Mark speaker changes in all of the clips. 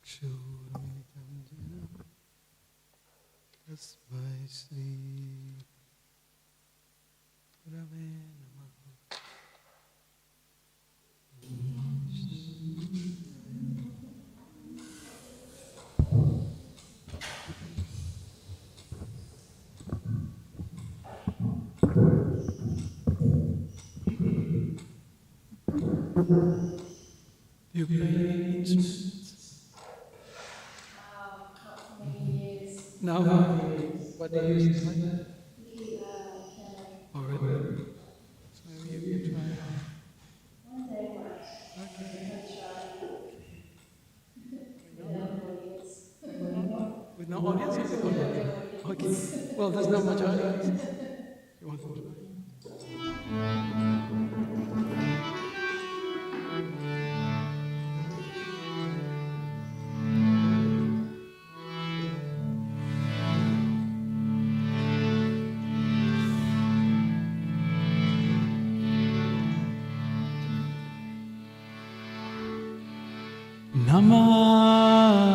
Speaker 1: Chakshurumilitam tasmai Shri Gurave Namaha. You play instruments?
Speaker 2: Not for many years.
Speaker 1: No? What do you used to play?
Speaker 2: Piano.
Speaker 1: Already? So maybe you can try.
Speaker 2: One day, right?
Speaker 1: Okay. With no audience or with audience? Okay. Well, there's not much audience. You want to try?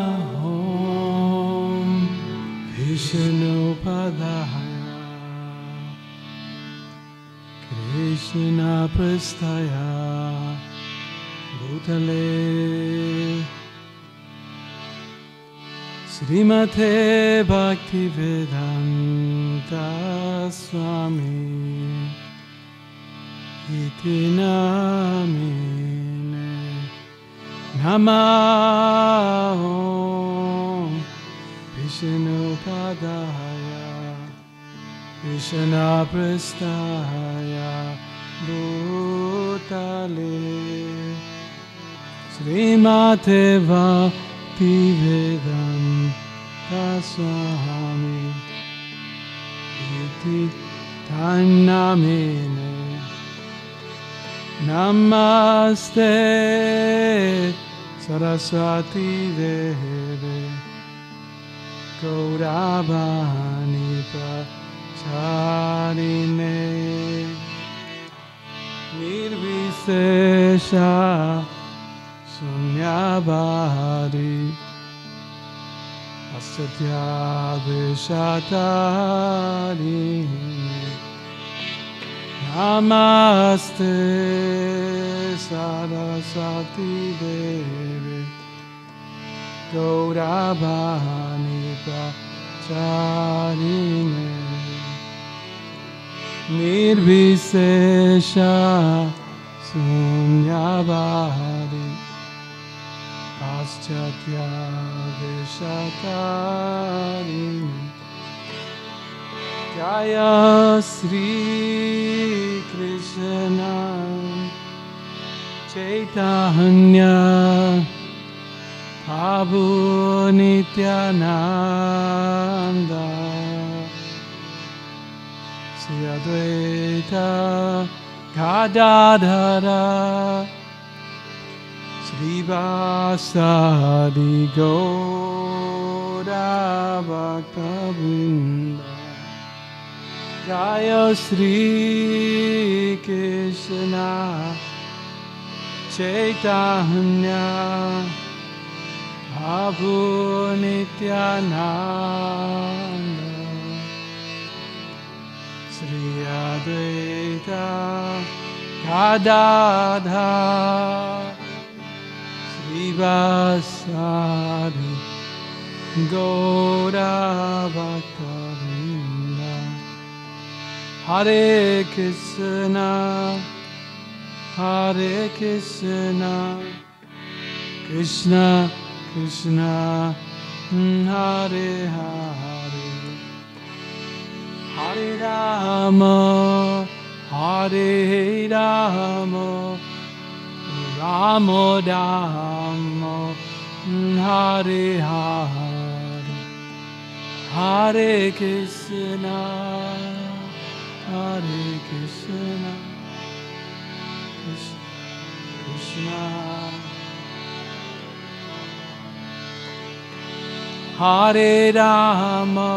Speaker 1: Namaho Vishnupadaya Krishna Prasthaya Bhutale Srimate Bhaktivedanta Swami Iti Namine Namaho Vishnupadaya Krishna Prasthaya Bhutale Srimate Bhaktivedanta Swami Iti Namine Namaste Saraswati Deve Gauravani Pracharine Nirvisesha Sunyabhari Asatya Vishatarine Namaste Saraswati Devi Gauravani Pracharine Nirvisesha Sunyabhari Paschatya Vishatarine Jaya Sri Krishna Chaitanya Prabhu Nityananda Sri Advaita Gadadhara Sri Vasadi Gaura Bhakta-vrinda Jaya Sri Krishna Chaitanya Prabhu Nityananda Sri Advaita Gadadhara Sri Vasadi Gaura Bhakta-vrinda Hare Krishna Hare Krishna Krishna Krishna Hare Hare Hare Rama Hare Rama Rama Rama Hare Hare Hare Krishna Hare Krishna Krishna Krishna Hare Rama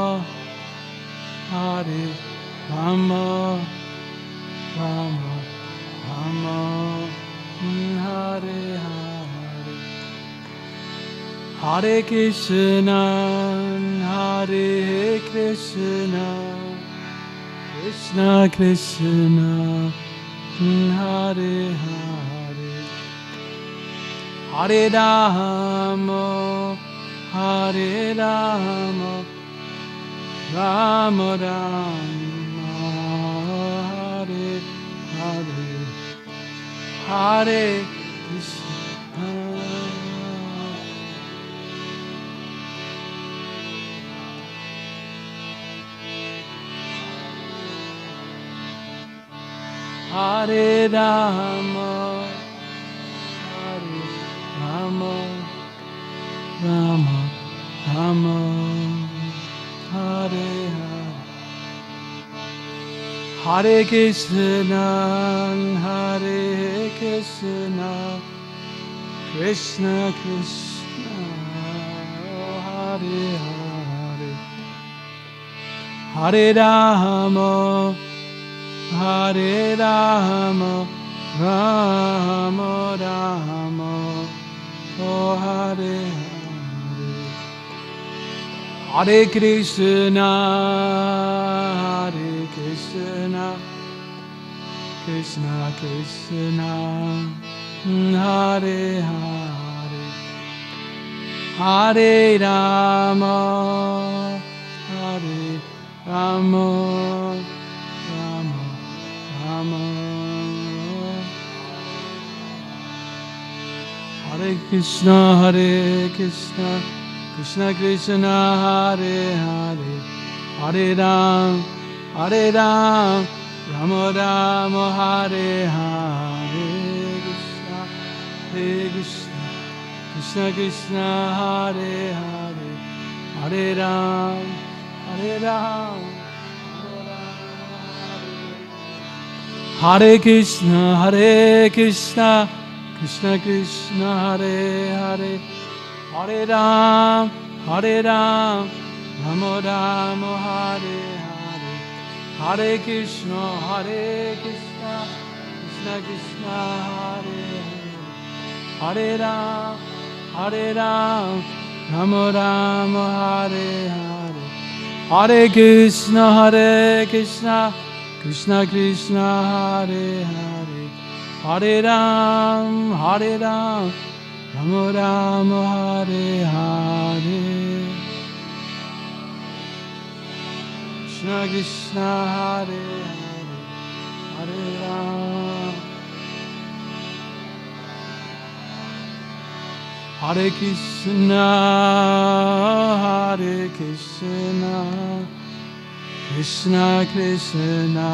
Speaker 1: Hare Rama Rama Rama Hare Hare Hare Krishna, Hare Krishna, Krishna Krishna, Hare Hare, Hare Rama, Hare Rama, Rama Rama, Hare Hare, Hare Krishna. Hare Rama, Hare Rama, Rama Rama, Hare Hare, Hare Krishna, Hare Krishna, Krishna Krishna, Hare Hare, Hare Rama, Hare Rama, Rama Rama, oh Hare Hare, Hare Krishna, Hare Krishna, Krishna Krishna, Hare Hare, Hare Rama, Hare Rama, Rama Rama, Hare Krishna, Krishna Krishna, Hare Hare, Hare Ram, Rama Rama, Hare Hare, Hare Krishna, Krishna Krishna, Hare Hare, Hare Ram, Hare Krishna, Krishna Krishna, Hare Hare, Hare Ram, Rama Rama, Hare Hare, Hare Krishna, Krishna Krishna, Hare Hare, Hare Ram, Rama Rama, Hare Hare, Hare Krishna, Krishna Krishna, Hare Hare, Hare Ram, Rama Rama, Hare Hare, Krishna Krishna, Hare Hare, Hare Ram, Hare Krishna, Krishna Krishna,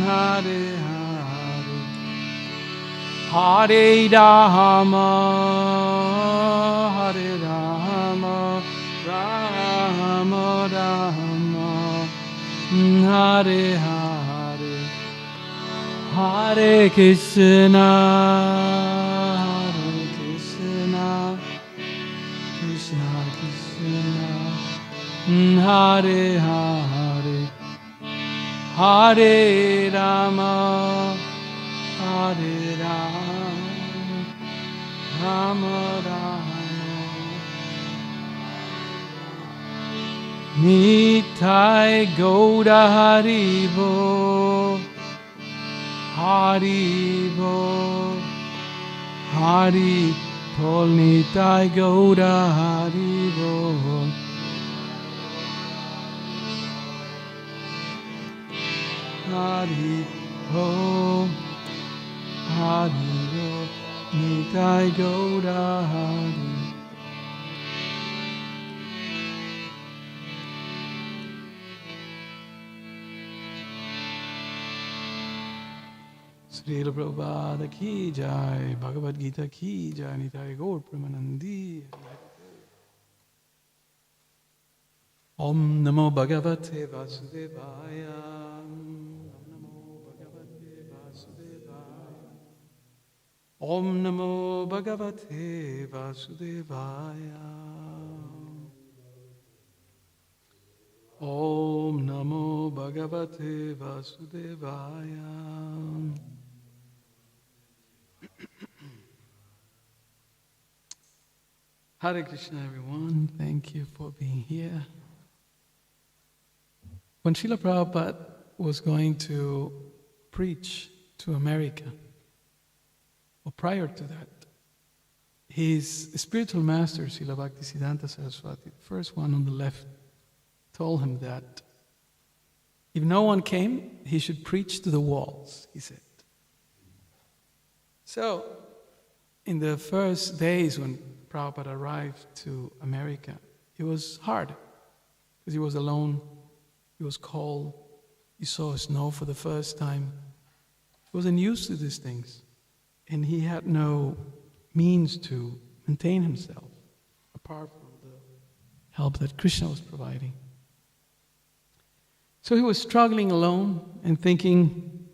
Speaker 1: Hare Hare, Hare Rama, Rama Rama, Hare Hare, Hare Krishna, Krishna Krishna, Hare Hare, Hare Rama, Rama Rama, Nitai Gauda Haribo, Haribo, Hari Bol Nitai Gauda Haribo, Haribo, Haribo, Nitai Gauda Hari. Srila Prabhupada ki jai, Bhagavad-Gita ki jai, Nitai Gaur Premanandi. Om Namo Bhagavate Vasudevaya. Om Namo Bhagavate Vasudevaya. Om Namo Bhagavate Vasudevaya. Om Namo Bhagavate Vasudevaya. Hare Krishna, everyone. Thank you for being here. When Srila Prabhupada was going to preach to America, or prior to that, his spiritual master, Srila Bhaktisiddhanta Saraswati, the first one on the left, told him that if no one came, he should preach to the walls, he said. So, in the first days when Prabhupada arrived to America, it was hard, because he was alone, he was cold, he saw snow for the first time. He wasn't used to these things, and he had no means to maintain himself, apart from the help that Krishna was providing. So he was struggling alone and thinking,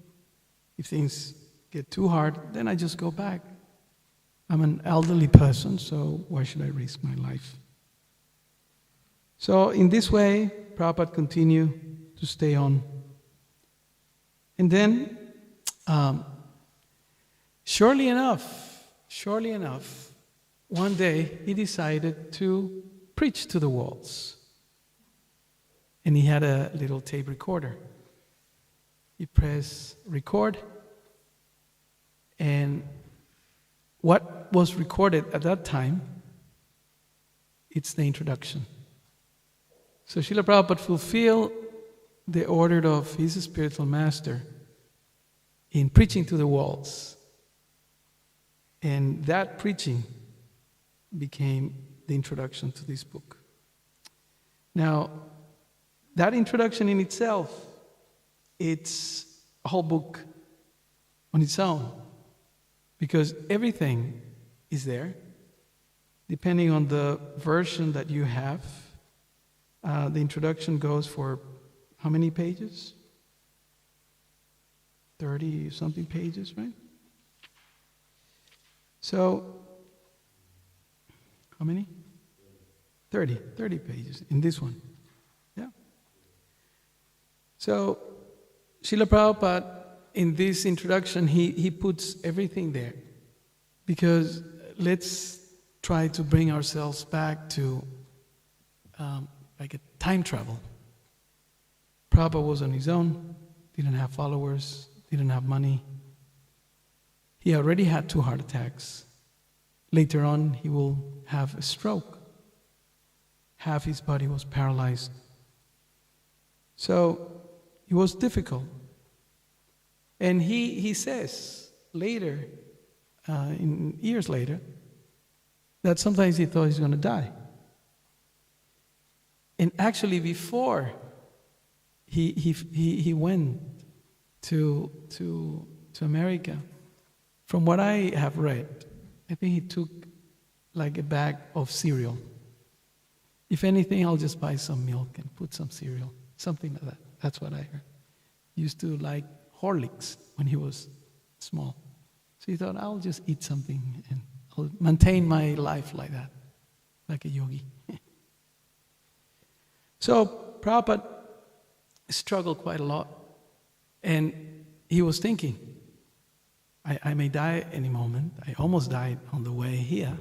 Speaker 1: if things get too hard, then I just go back. I'm an elderly person, so why should I risk my life? So in this way, Prabhupada continued to stay on. And then, surely enough, one day he decided to preach to the walls. And he had a little tape recorder. He pressed record, and what was recorded at that time, it's the introduction. So Srila Prabhupada fulfilled the order of his spiritual master in preaching to the walls. And that preaching became the introduction to this book. Now, that introduction in itself, it's a whole book on its own, because everything is there. Depending on the version that you have, the introduction goes for how many pages? 30-something pages, right? So, how many? 30 pages in this one. Yeah. So, Srila Prabhupada, in this introduction, he puts everything there. Because let's try to bring ourselves back to like a time travel. Prabhupada was on his own, didn't have followers, didn't have money. He already had 2 heart attacks. Later on, he will have a stroke. Half his body was paralyzed. So, it was difficult. And he says later, in years later, that sometimes he thought he was going to die. And actually, before he went to America, from what I have read, I think he took like a bag of cereal. If anything, I'll just buy some milk and put some cereal, something like that. That's what I heard. He used to like Horlicks when he was small. So he thought, I'll just eat something and I'll maintain my life like that, like a yogi. So Prabhupada struggled quite a lot, and he was thinking, I may die any moment. I almost died on the way here,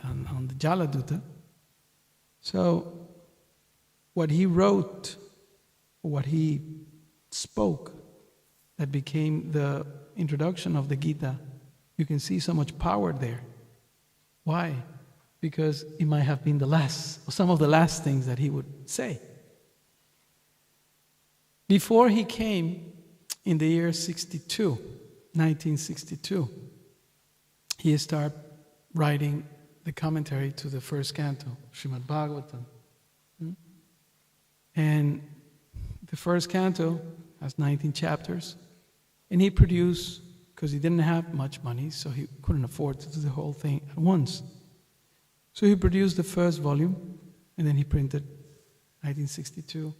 Speaker 1: on the Jaladuta. So what he wrote, what he spoke, that became the introduction of the Gita, you can see so much power there. Why? Because it might have been the last, or some of the last things that he would say. Before he came, in the year 1962, he started writing the commentary to the first canto, Srimad Bhagavatam. And the first canto has 19 chapters, and he produced, because he didn't have much money, so he couldn't afford to do the whole thing at once. So he produced the first volume, and then he printed 1962.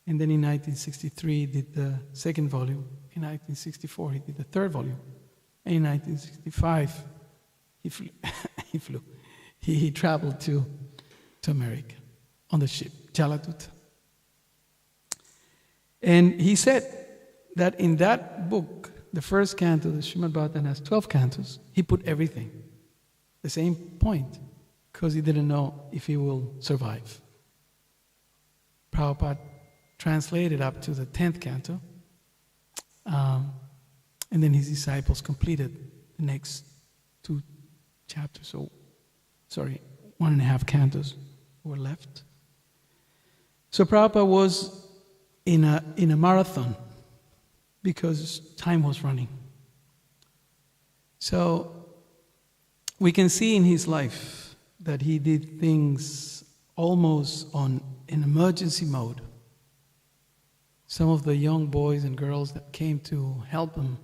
Speaker 1: And then in 1963 he did the second volume. In 1964 he did the third volume. And in 1965 he traveled to America on the ship, Jaladuta. And he said that in that book, the first canto, the Srimad Bhagavatam has 12 cantos, he put everything. The same point. because he didn't know if he will survive. Prabhupada translated up to the 10th canto, and then his disciples completed the next 2 chapters, 1.5 cantos were left. So Prabhupada was in a marathon because time was running. So we can see in his life that he did things almost on an emergency mode. Some of the young boys and girls that came to help him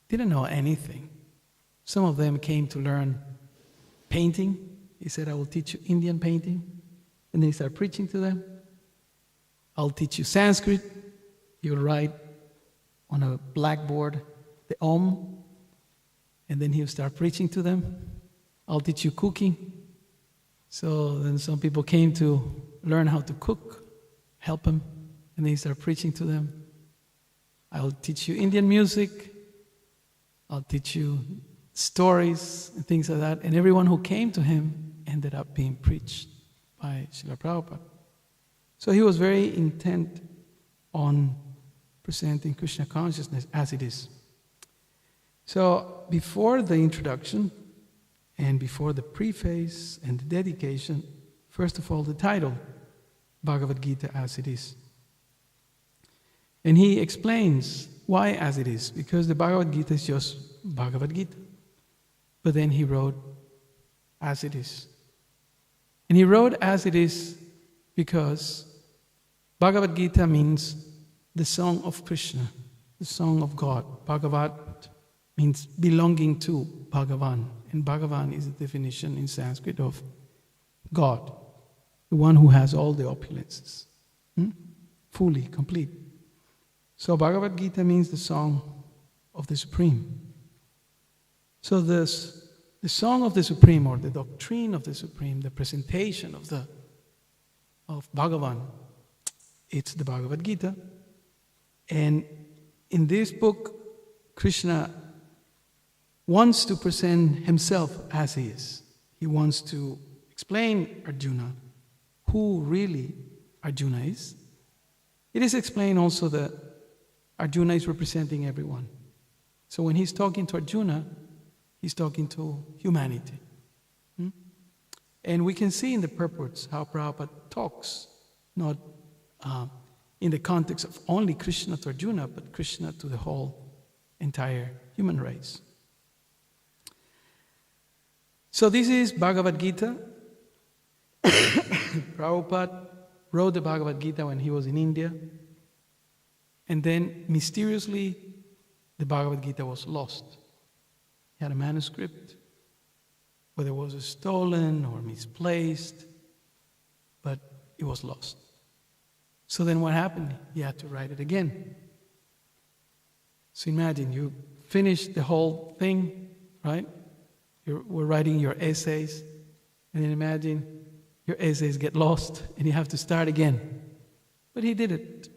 Speaker 1: didn't know anything. Some of them came to learn painting. He said, I will teach you Indian painting. And then he started preaching to them. I'll teach you Sanskrit. You'll write on a blackboard the Om. And then he'll start preaching to them. I'll teach you cooking. So then some people came to learn how to cook, help him. And then he started preaching to them. I'll teach you Indian music. I'll teach you stories and things like that. And everyone who came to him ended up being preached by Srila Prabhupada. So he was very intent on presenting Krishna consciousness as it is. So before the introduction and before the preface and the dedication, first of all the title, Bhagavad-Gita as it is. And he explains why as it is, because the Bhagavad-Gita is just Bhagavad-Gita. But then he wrote as it is. And he wrote as it is because Bhagavad-Gita means the song of Krishna, the song of God. Bhagavat means belonging to Bhagavan. And Bhagavan is the definition in Sanskrit of God, the one who has all the opulences, fully, complete. So Bhagavad-Gita means the song of the Supreme. So the song of the Supreme, or the doctrine of the Supreme, the presentation of Bhagavan, it's the Bhagavad-Gita. And in this book, Krishna wants to present himself as he is. He wants to explain Arjuna who really Arjuna is. It is explained also that Arjuna is representing everyone. So when he's talking to Arjuna, he's talking to humanity. And we can see in the purports how Prabhupada talks, not in the context of only Krishna to Arjuna, but Krishna to the whole entire human race. So this is Bhagavad-Gita. Prabhupada wrote the Bhagavad-Gita when he was in India. And then mysteriously, the Bhagavad-Gita was lost. He had a manuscript, whether it was stolen or misplaced, but it was lost. So then what happened? He had to write it again. So imagine, you finish the whole thing, right? We're writing your essays, and then imagine your essays get lost, and you have to start again. But he did it.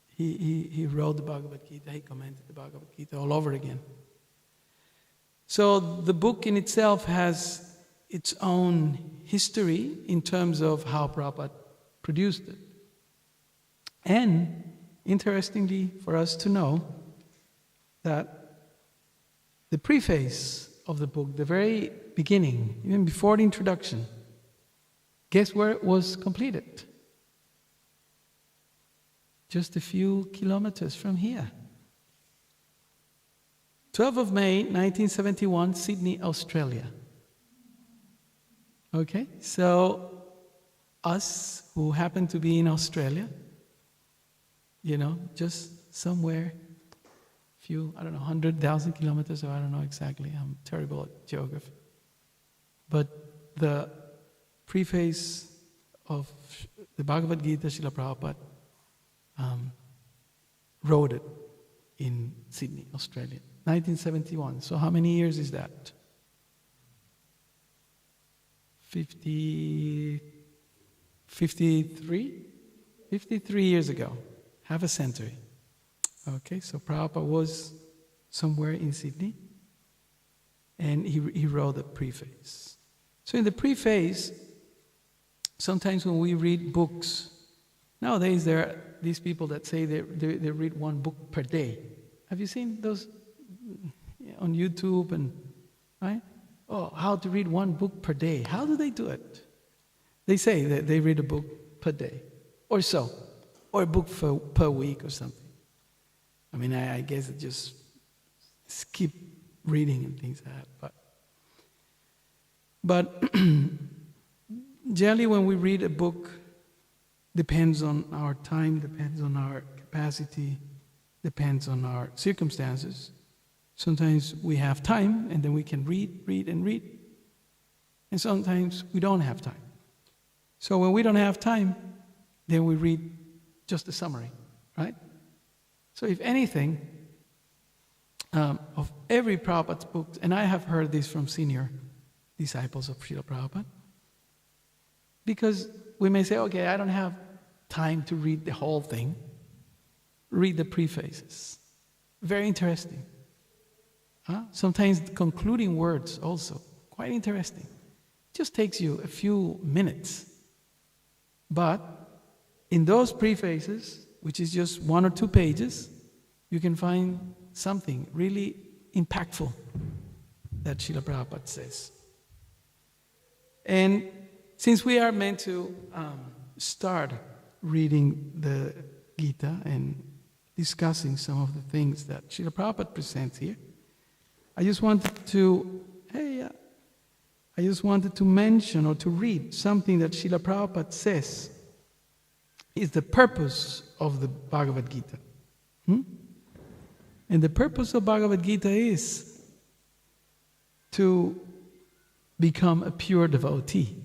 Speaker 1: He wrote the Bhagavad-Gita, he commented the Bhagavad-Gita all over again. So the book in itself has its own history in terms of how Prabhupada produced it. And interestingly for us to know that the preface of the book, the very beginning, even before the introduction, guess where it was completed? Just a few kilometers from here. 12th of May, 1971, Sydney, Australia. Okay, so us who happen to be in Australia, just somewhere, few, 100,000 kilometers, or I don't know exactly, I'm terrible at geography. But the preface of the Bhagavad-Gita, Srila Prabhupada wrote it in Sydney, Australia, 1971. So how many years is that? 53 years ago, half a century. Okay, so Prabhupada was somewhere in Sydney, and he wrote a preface. So in the preface, sometimes when we read books, nowadays there are these people that say they read one book per day. Have you seen those on YouTube and right? Oh, how to read one book per day. How do they do it? They say that they read a book per day or so, or a book per week or something. I mean, I guess it just skip reading and things like that. But generally when we read a book, depends on our time, depends on our capacity, depends on our circumstances. Sometimes we have time and then we can read. And sometimes we don't have time. So when we don't have time, then we read just a summary, right? So if anything, of every Prabhupada's book, and I have heard this from senior disciples of Srila Prabhupada, because we may say, okay, I don't have time to read the whole thing. Read the prefaces. Very interesting. Sometimes the concluding words also, quite interesting. It just takes you a few minutes. But in those prefaces, which is just 1 or 2 pages, you can find something really impactful that Srila Prabhupada says. And since we are meant to start reading the Gita and discussing some of the things that Srila Prabhupada presents here, I just wanted to mention or to read something that Srila Prabhupada says is the purpose of the Bhagavad-Gita. And the purpose of Bhagavad-Gita is to become a pure devotee.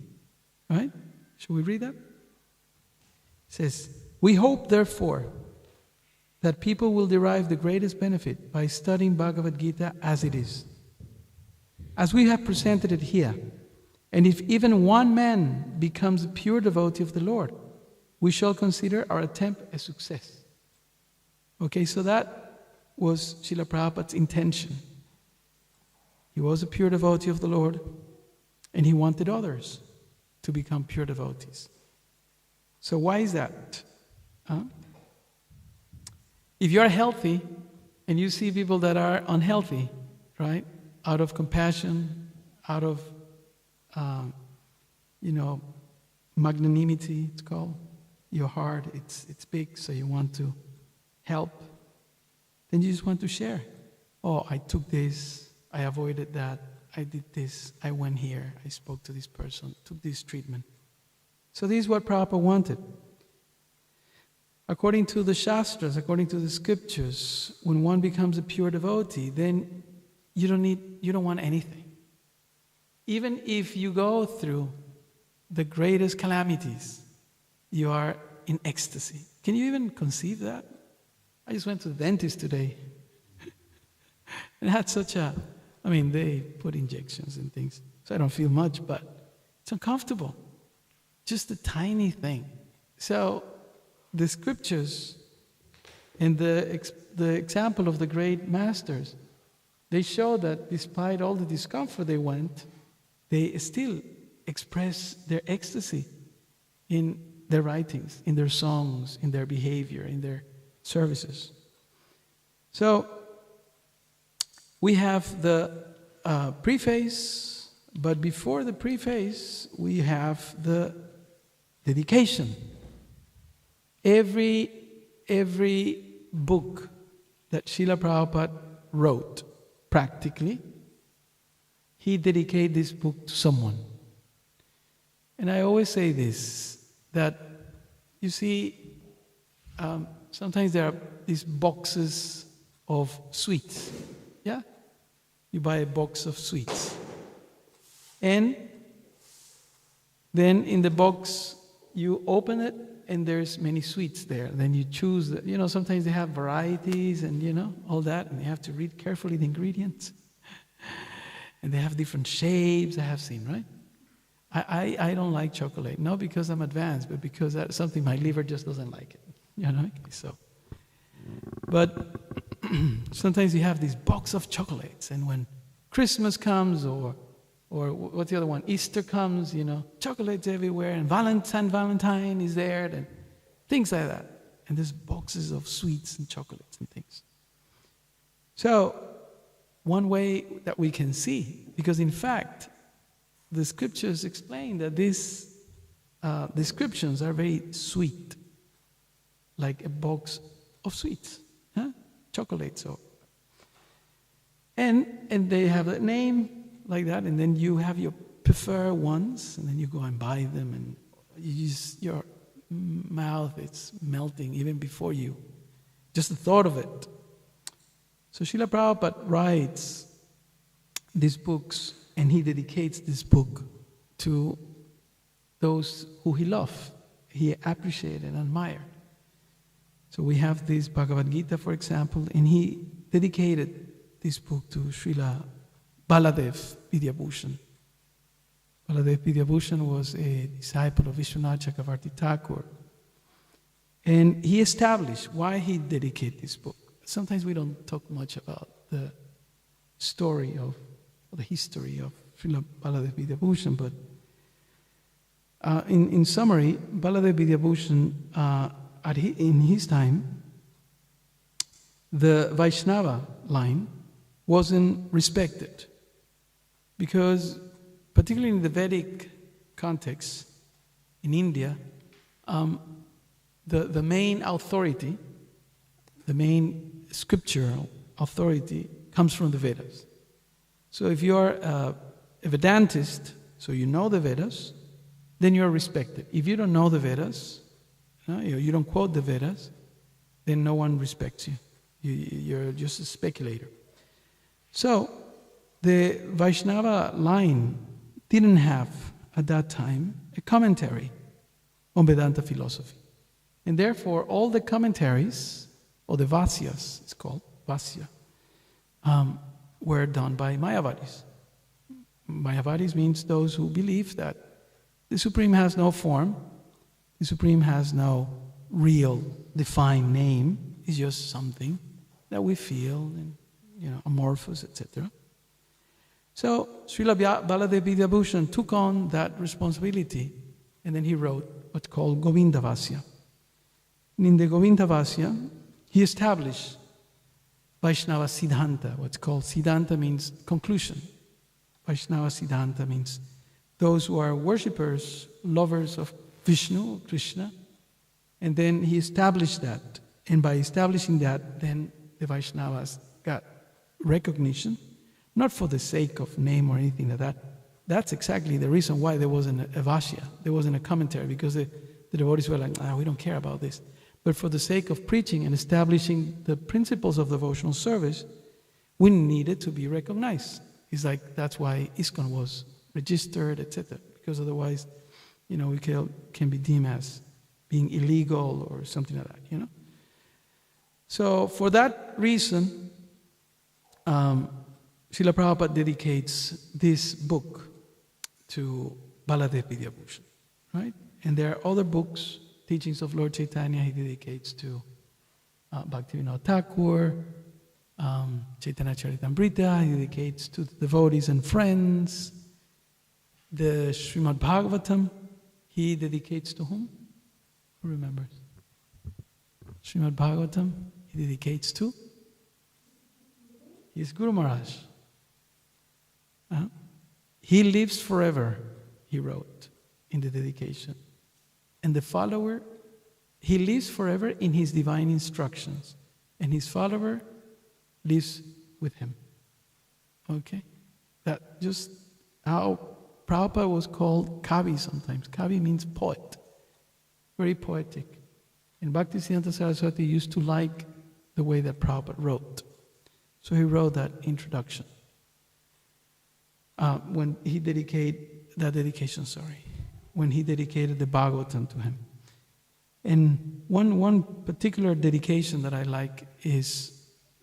Speaker 1: Right? Should we read that? It says, "We hope, therefore, that people will derive the greatest benefit by studying Bhagavad-Gita as it is, as we have presented it here. And if even one man becomes a pure devotee of the Lord, we shall consider our attempt a success." Okay, so that was Srila Prabhupada's intention. He was a pure devotee of the Lord, and he wanted others to become pure devotees. So why is that? If you're healthy and you see people that are unhealthy, right? Out of compassion, out of, magnanimity, it's called. Your heart, it's big, so you want to help. Then you just want to share. Oh, I took this, I avoided that, I did this, I went here, I spoke to this person, took this treatment. So this is what Prabhupada wanted. According to the Shastras, according to the scriptures, when one becomes a pure devotee, then you don't want anything. Even if you go through the greatest calamities, you are in ecstasy. Can you even conceive that? I just went to the dentist today. And had they put injections and things, so I don't feel much, but it's uncomfortable. Just a tiny thing. So the scriptures and the example of the great masters, they show that despite all the discomfort they went, they still express their ecstasy in their writings, in their songs, in their behavior, in their services. So we have the preface, but before the preface, we have the dedication. Every book that Srila Prabhupada wrote, practically, he dedicated this book to someone. And I always say this, that you see, sometimes there are these boxes of sweets, yeah? You buy a box of sweets. And then in the box, you open it, and there's many sweets there. Then you choose, sometimes they have varieties and, all that, and you have to read carefully the ingredients. And they have different shapes, I have seen, right? I don't like chocolate, not because I'm advanced, but because that's something my liver just doesn't like it, so. But sometimes you have this box of chocolates, and when Christmas comes or Or what's the other one? Easter comes, chocolates everywhere, and Valentine is there, and things like that. And there's boxes of sweets and chocolates and things. So, one way that we can see, because in fact, the scriptures explain that these descriptions are very sweet, like a box of sweets, chocolates. And they have a name like that, and then you have your preferred ones, and then you go and buy them, and your mouth, it's melting even before you, just the thought of it. So Srila Prabhupada writes these books, and he dedicates this book to those who he loved, he appreciated and admired. So we have this Bhagavad-Gita, for example, and he dedicated this book to Srila Baladev Vidyabhushan. Baladev Vidyabhushan was a disciple of Vishwanath Chakravarti Thakur. And he established why he dedicated this book. Sometimes we don't talk much about the story or the history of Srila Baladev Vidyabhushan, but in summary, Baladev Vidyabhushan, in his time, the Vaishnava line wasn't respected. Because, particularly in the Vedic context, in India, the main authority, the main scriptural authority comes from the Vedas. So if you're a Vedantist, so you know the Vedas, then you're respected. If you don't know the Vedas, you don't quote the Vedas, then no one respects you. You're just a speculator. So, the Vaishnava line didn't have, at that time, a commentary on Vedanta philosophy. And therefore, all the commentaries, or the Vasyas, it's called, Vasya, were done by Mayavadis. Mayavadis means those who believe that the Supreme has no form, the Supreme has no real defined name, it's just something that we feel, and amorphous, etc. So Srila Baladev Vidyabhushan took on that responsibility, and then he wrote what's called Govinda-Vasya. And in the Govinda-Vasya, he established Vaishnava Siddhanta. What's called Siddhanta means conclusion. Vaishnava Siddhanta means those who are worshippers, lovers of Vishnu, Krishna. And then he established that. And by establishing that, then the Vaishnavas got recognition, not for the sake of name or anything like that. That's exactly the reason why there wasn't a Vasya, there wasn't a commentary, because the devotees were like, we don't care about this. But for the sake of preaching and establishing the principles of devotional service, we needed to be recognized. It's like, that's why ISKCON was registered, etc. Because otherwise, we can be deemed as being illegal or something like that, So for that reason, Srila Prabhupada dedicates this book to Baladev Vidyabhushan, right? And there are other books, teachings of Lord Chaitanya, he dedicates to Bhaktivinoda Thakur, Chaitanya Charitamrita, he dedicates to the devotees and friends. The Srimad Bhagavatam, he dedicates to whom? Who remembers? Srimad Bhagavatam, he dedicates to his Guru Maharaj. He lives forever, he wrote in the dedication. And the follower, he lives forever in his divine instructions. And his follower lives with him. Okay? That just how Prabhupada was called Kavi sometimes. Kavi means poet. Very poetic. And Bhaktisiddhanta Saraswati used to like the way that Prabhupada wrote. So he wrote that introduction. When he dedicated the Bhagavatam to him. And one particular dedication that I like is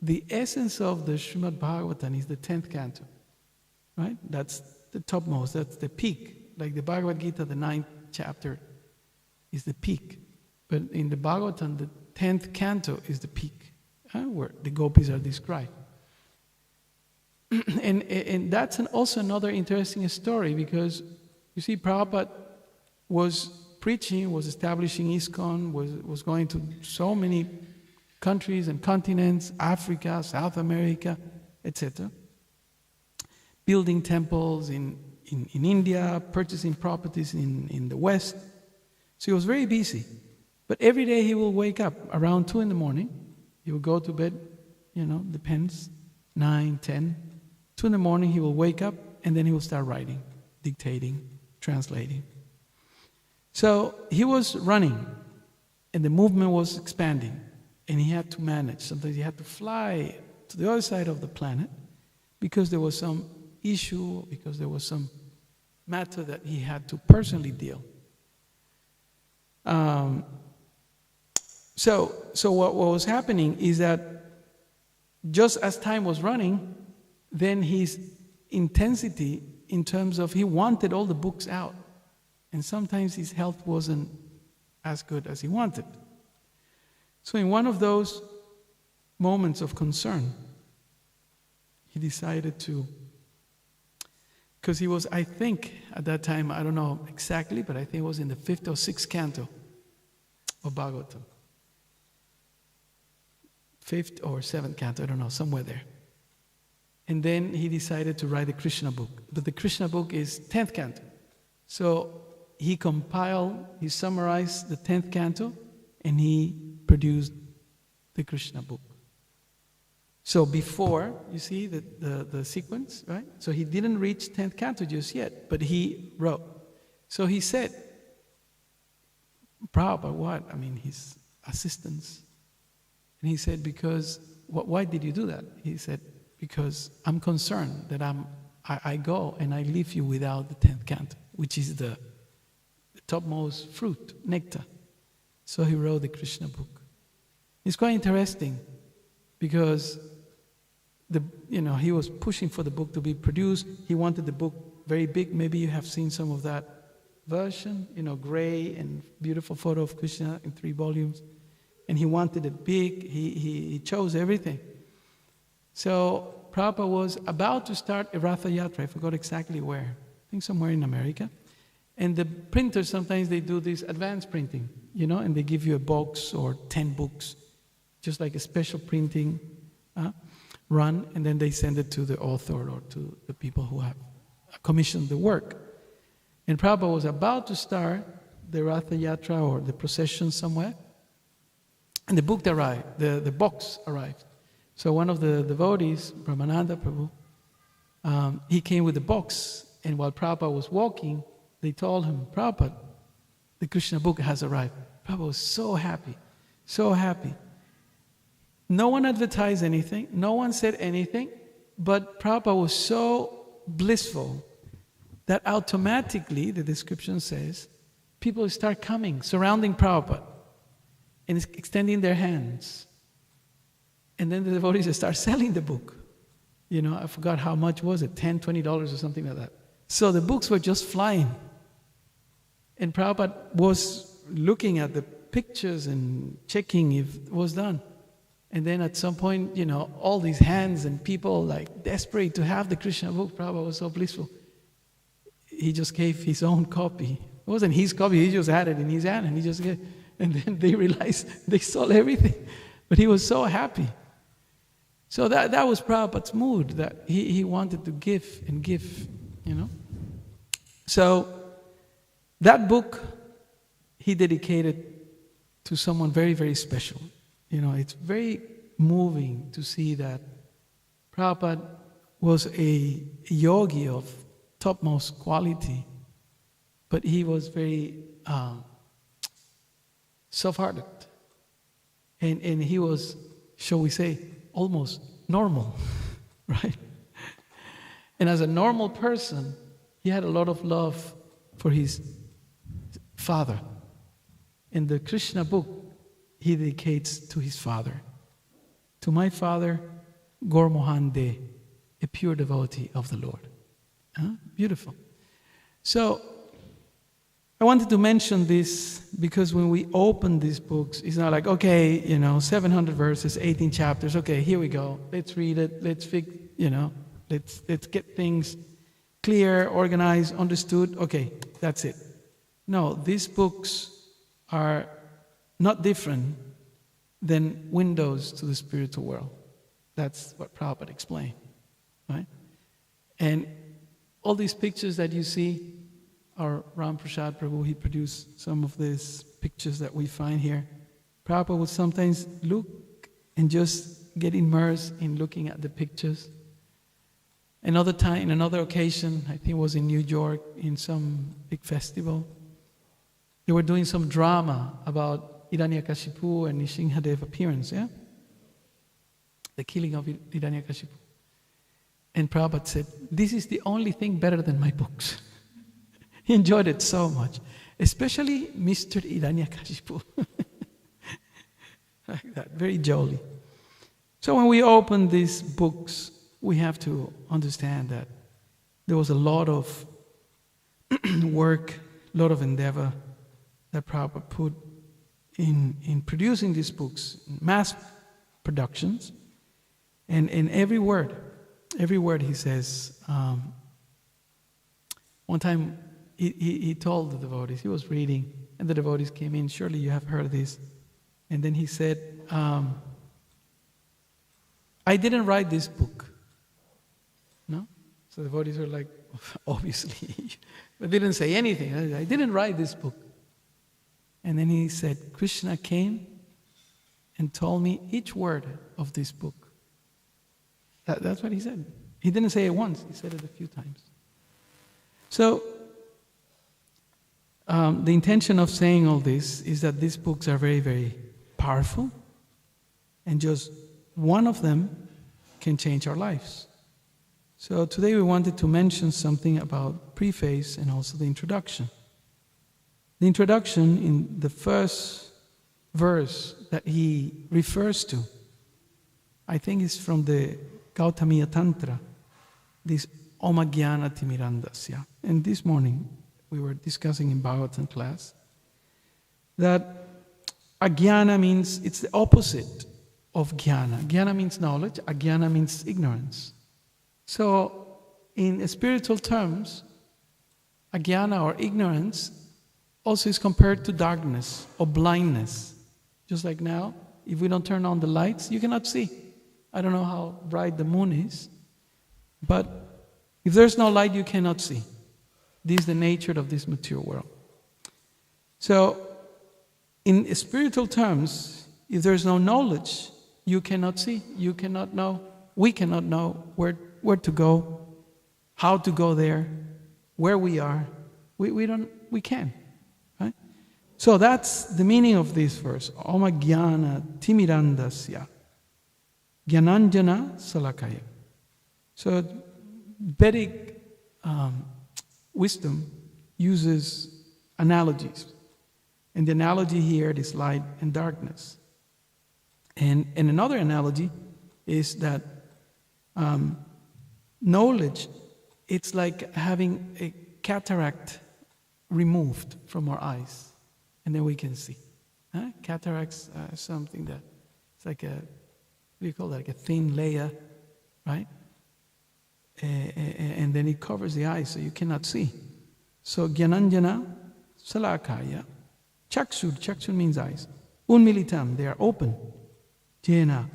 Speaker 1: the essence of the Srimad Bhagavatam is the 10th canto, right? That's the topmost, that's the peak. Like the Bhagavad-Gita, the 9th chapter is the peak. But in the Bhagavatam, the 10th canto is the peak, where the gopis are described. and that's also another interesting story, because you see, Prabhupada was preaching, was establishing ISKCON, was going to so many countries and continents, Africa, South America, etc. Building temples in India, purchasing properties in the West. So he was very busy. But every day he will wake up around 2 in the morning. He will go to bed, depends, 9, 10. 2 in the morning he will wake up, and then he will start writing, dictating, translating. So he was running, and the movement was expanding, and he had to manage. Sometimes he had to fly to the other side of the planet because there was some issue, because there was some matter that he had to personally deal. So what was happening is that just as time was running, then his intensity in terms of he wanted all the books out. And sometimes his health wasn't as good as he wanted. So in one of those moments of concern, he decided to, because he was, I think, at that time, I don't know exactly, but I think it was in the 5th or 6th canto of Bhagavatam. 5th or 7th canto, I don't know, somewhere there. And then he decided to write the Krishna book. But the Krishna book is 10th canto. So he summarized the 10th canto, and he produced the Krishna book. So before, you see the sequence, right? So he didn't reach 10th canto just yet, but he wrote. So he said, Prabhupada, what? I mean, his assistants. And he said, why did you do that? He said, because I'm concerned that I go and I leave you without the 10th canto, which is the topmost fruit, nectar. So he wrote the Krishna book. It's quite interesting because he was pushing for the book to be produced. He wanted the book very big. Maybe you have seen some of that version, gray and beautiful photo of Krishna in 3 volumes. And he wanted it big. He chose everything. So Prabhupada was about to start a Ratha Yatra. I forgot exactly where. I think somewhere in America. And the printers, sometimes they do this advanced printing, and they give you a box or 10 books, just like a special printing run, and then they send it to the author or to the people who have commissioned the work. And Prabhupada was about to start the Ratha Yatra or the procession somewhere, and the book arrived, the box arrived. So one of the devotees, Brahmananda Prabhu, he came with the box, and while Prabhupada was walking, they told him, Prabhupada, the Krishna book has arrived. Prabhupada was so happy, so happy. No one advertised anything, no one said anything, but Prabhupada was so blissful that automatically, the description says, people start coming, surrounding Prabhupada, and extending their hands. And then the devotees start selling the book. I forgot how much was it, $10, $20 or something like that. So the books were just flying. And Prabhupada was looking at the pictures and checking if it was done. And then at some point, all these hands and people like desperate to have the Krishna book. Prabhupada was so blissful. He just gave his own copy. It wasn't his copy, he just had it in his hand and he just gave. And then they realized they sold everything. But he was so happy. So that was Prabhupada's mood, that he wanted to give and give, So that book he dedicated to someone very, very special. It's very moving to see that Prabhupada was a yogi of topmost quality, but he was very soft-hearted. And he was, shall we say, almost normal, right? And as a normal person, he had a lot of love for his father. In the Krishna book, he dedicates to his father. To my father, Gaur Mohan De, a pure devotee of the Lord. Beautiful. So, I wanted to mention this because when we open these books, it's not like, okay, 700 verses, 18 chapters, okay, here we go, let's read it, let's Let's get things clear, organized, understood. Okay, that's it. No, these books are not different than windows to the spiritual world. That's what Prabhupada explained, right? And all these pictures that you see, our Ram Prasad Prabhu, he produced some of these pictures that we find here. Prabhupada would sometimes look and just get immersed in looking at the pictures. Another time, in another occasion, I think it was in New York, in some big festival, they were doing some drama about Hiranyakashipu and Nishingadev appearance, yeah? The killing of Hiranyakashipu. And Prabhupada said, this is the only thing better than my books. He enjoyed it so much, especially Mr. Hiranyakashipu. Like that, very jolly. So when we open these books, we have to understand that there was a lot of work, a lot of endeavor that Prabhupada put in producing these books, mass productions, and in every word he says. One time he told the devotees, he was reading, and the devotees came in, surely you have heard this, and then he said, I didn't write this book. No? So the devotees were like, obviously, but they didn't say anything. I didn't write this book. And then he said, Krishna came and told me each word of this book. That's what he said. He didn't say it once, he said it a few times. So, the intention of saying all this is that these books are very, very powerful, and just one of them can change our lives. So today we wanted to mention something about preface and also the introduction. The introduction in the first verse that he refers to, I think is from the Gautamiya Tantra, this Omagyana Timirandasya. And this morning we were discussing in Bhagavatam class that Agyana means, it's the opposite of Jnana. Jnana means knowledge, Agyana means ignorance. So in spiritual terms, Agyana or ignorance also is compared to darkness or blindness. Just like now, if we don't turn on the lights, you cannot see. I don't know how bright the moon is, but if there's no light, you cannot see. This is the nature of this material world. So, in spiritual terms, if there's no knowledge, you cannot see, you cannot know, we cannot know where to go, how to go there, where we are. We can. Right? So that's the meaning of this verse. Oma Jnana Timirandasya Jnananjana Salakaya. So Vedic wisdom uses analogies. And the analogy here is light and darkness. And another analogy is that knowledge, it's like having a cataract removed from our eyes, and then we can see. Cataracts are something that it's like a, what do you call that? Like a thin layer, right? And then it covers the eyes, so you cannot see. So Jnananjana Salakaya, Chaksud means eyes. Unmilitam, they are open. Jena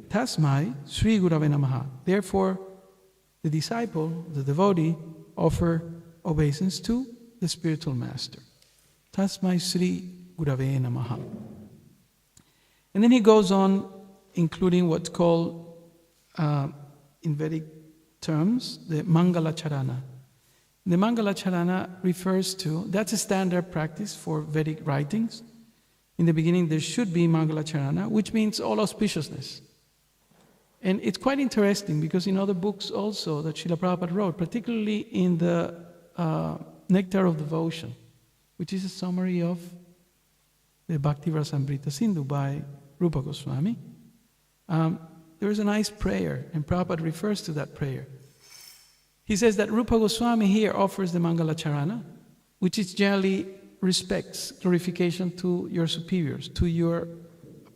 Speaker 1: Tasmai Sri Gurave Namaha. Therefore, the disciple, the devotee, offer obeisance to the spiritual master. Tasmai Sri Gurave Namaha. And then he goes on, including what's called, in Vedic terms, the Mangala Charana. The Mangala Charana refers to, that's a standard practice for Vedic writings. In the beginning, there should be Mangala Charana, which means all auspiciousness. And it's quite interesting because in other books also that Srila Prabhupada wrote, particularly in the Nectar of Devotion, which is a summary of the Bhakti Rasamrita Sindhu by Rupa Goswami, there is a nice prayer, and Prabhupada refers to that prayer. He says that Rupa Goswami here offers the Mangala Charana, which is generally respects, glorification to your superiors, to your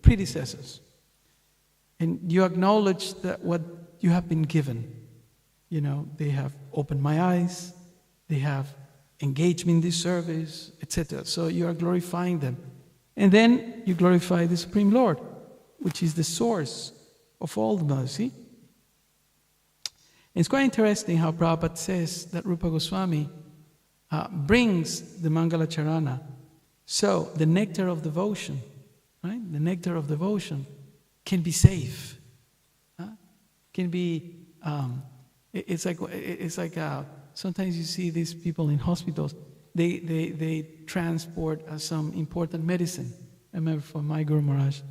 Speaker 1: predecessors. And you acknowledge that what you have been given. They have opened my eyes, they have engaged me in this service, etc. So you are glorifying them. And then you glorify the Supreme Lord, which is the source of all the mercy. And it's quite interesting how Prabhupada says that Rupa Goswami brings the Mangala Charana. So the nectar of devotion, right? The nectar of devotion can be safe. Can be, it's like sometimes you see these people in hospitals, they transport some important medicine. I remember from my Guru Maharaj,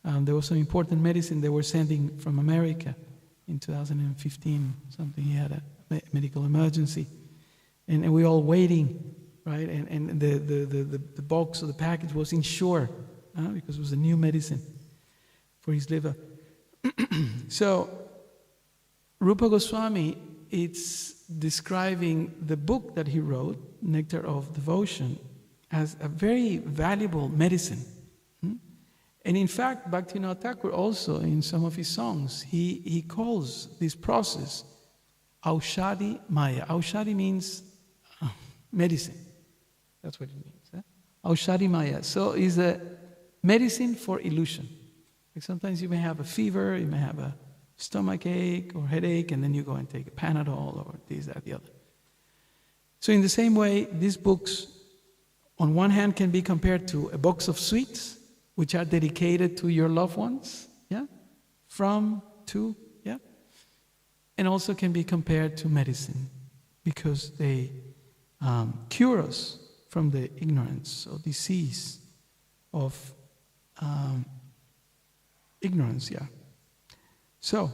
Speaker 1: there was some important medicine they were sending from America in 2015, something. He had a medical emergency. And we all waiting, right? And the box or the package was insured because it was a new medicine for his liver. So Rupa Goswami, it's describing the book that he wrote, Nectar of Devotion, as a very valuable medicine. And in fact, Bhaktivinoda Thakur also, in some of his songs, he calls this process Aushadhi Maya. Aushadhi means medicine. That's what it means. Aushadhi Maya. So it's a medicine for illusion. Like sometimes you may have a fever, you may have a stomach ache or headache, and then you go and take a Panadol or this, that, the other. So in the same way, these books, on one hand, can be compared to a box of sweets, which are dedicated to your loved ones, from, to, and also can be compared to medicine, because they cure us from the ignorance or disease of ignorance, So,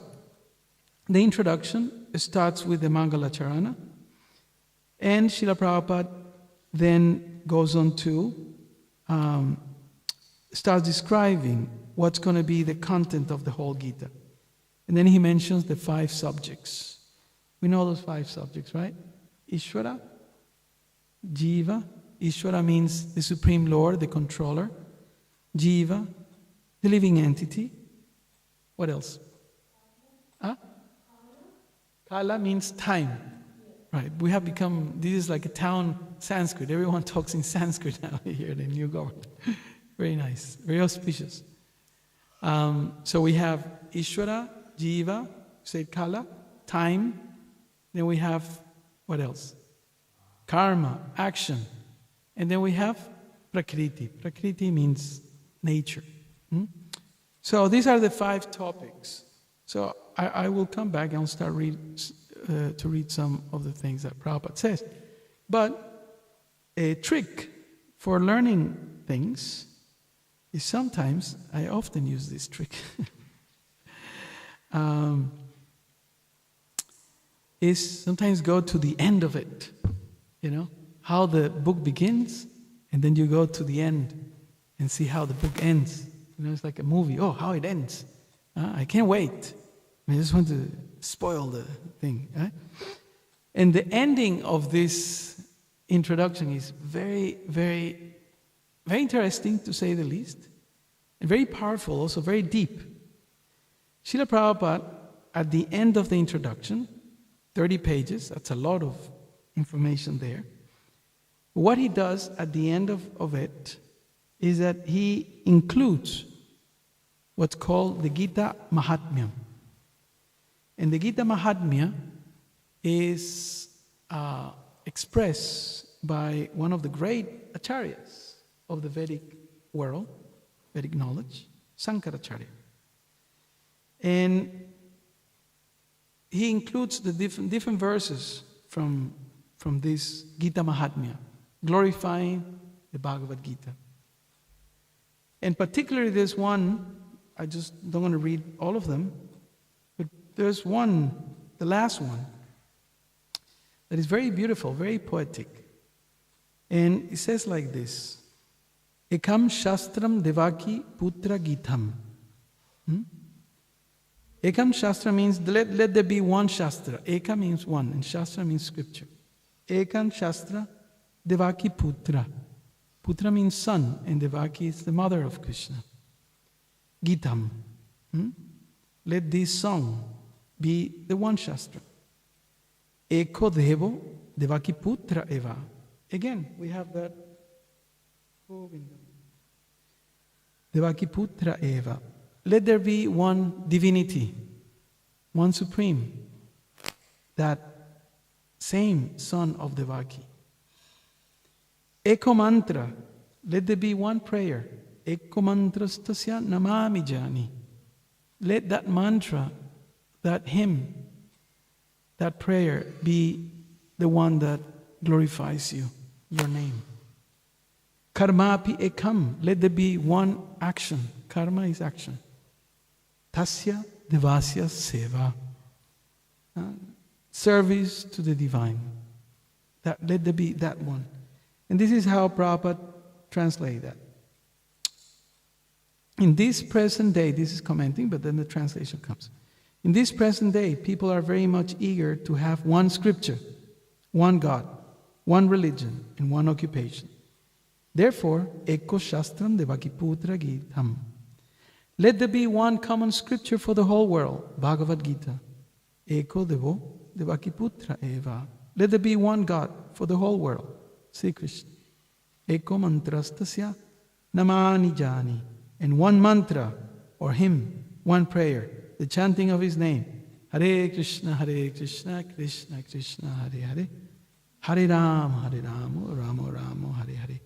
Speaker 1: the introduction starts with the Mangala Charana, and Srila Prabhupada then goes on to starts describing what's going to be the content of the whole Gita. And then he mentions the 5 subjects. We know those 5 subjects, right? Ishvara, Jiva. Ishvara means the Supreme Lord, the controller. Jiva, the living entity. What else? Kala means time. Right, we have become, this is like a town Sanskrit. Everyone talks in Sanskrit now here in New Govardhana. Very nice, very auspicious. So we have Ishvara, Jiva, say Kala, time. Then we have, what else? Karma, action. And then we have Prakriti. Prakriti means nature. So these are the 5 topics. So I will come back and I'll start to read some of the things that Prabhupada says. But a trick for learning things is sometimes, I often use this trick, is sometimes go to the end of it, how the book begins, and then you go to the end and see how the book ends. It's like a movie. Oh, how it ends. I can't wait. I just want to spoil the thing. Right? And the ending of this introduction is very, very, very interesting, to say the least, and very powerful, also very deep. Srila Prabhupada, at the end of the introduction, 30 pages, that's a lot of information there. What he does at the end of it is that he includes what's called the Gita Mahatmya. And the Gita Mahatmya is expressed by one of the great acharyas of the Vedic world, Vedic knowledge, Sankaracharya. And he includes the different verses from this Gita Mahatmya, glorifying the Bhagavada-Gita. And particularly there's one, I just don't want to read all of them, but there's one, the last one, that is very beautiful, very poetic. And it says like this: Ekam Shastram Devaki Putra Gitam. Ekam Shastra means let there be one Shastra. Eka means one, and Shastra means scripture. Ekam Shastra Devaki Putra. Putra means son, and Devaki is the mother of Krishna. Gitam. Let this song be the one Shastra. Eko Devo Devaki Putra Eva. Again, we have that. Devaki Putra Eva. Let there be one divinity, one supreme, that same son of Devaki. Eko Mantra. Let there be one prayer. Eko Mantrastasya Namami Jani. Let that mantra, that hymn, that prayer be the one that glorifies you, your name. Karmapi ekam. Let there be one action. Karma is action. Tasya devasya seva. Service to the divine. Let there be that one. And this is how Prabhupada translates that. In this present day, this is commenting, but then the translation comes. In this present day, people are very much eager to have one scripture, one God, one religion, and one occupation. Therefore, Eko Shastram Devakiputra Gitam. Let there be one common scripture for the whole world, Bhagavad-Gita. Eko Devo Devakiputra Eva. Let there be one God for the whole world, Sri Krishna. Eko Mantrastasya Namani Jani. And one mantra or hymn, one prayer, the chanting of his name. Hare Krishna, Krishna Krishna, Hare Hare. Hare Rama, Rama Rama, Hare Hare.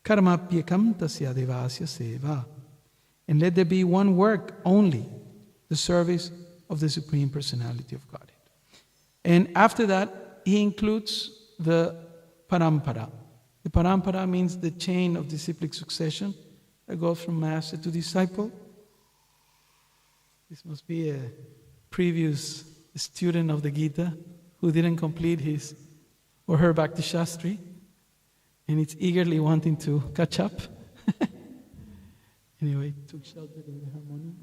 Speaker 1: Karmapyakam tasya devasya seva. And let there be one work only, the service of the Supreme Personality of Godhead. And after that, he includes the parampara. The parampara means the chain of disciplic succession that goes from master to disciple. This must be a previous student of the Gita who didn't complete his or her Bhakti Shastri, and it's eagerly wanting to catch up. Anyway, took shelter in the harmonium.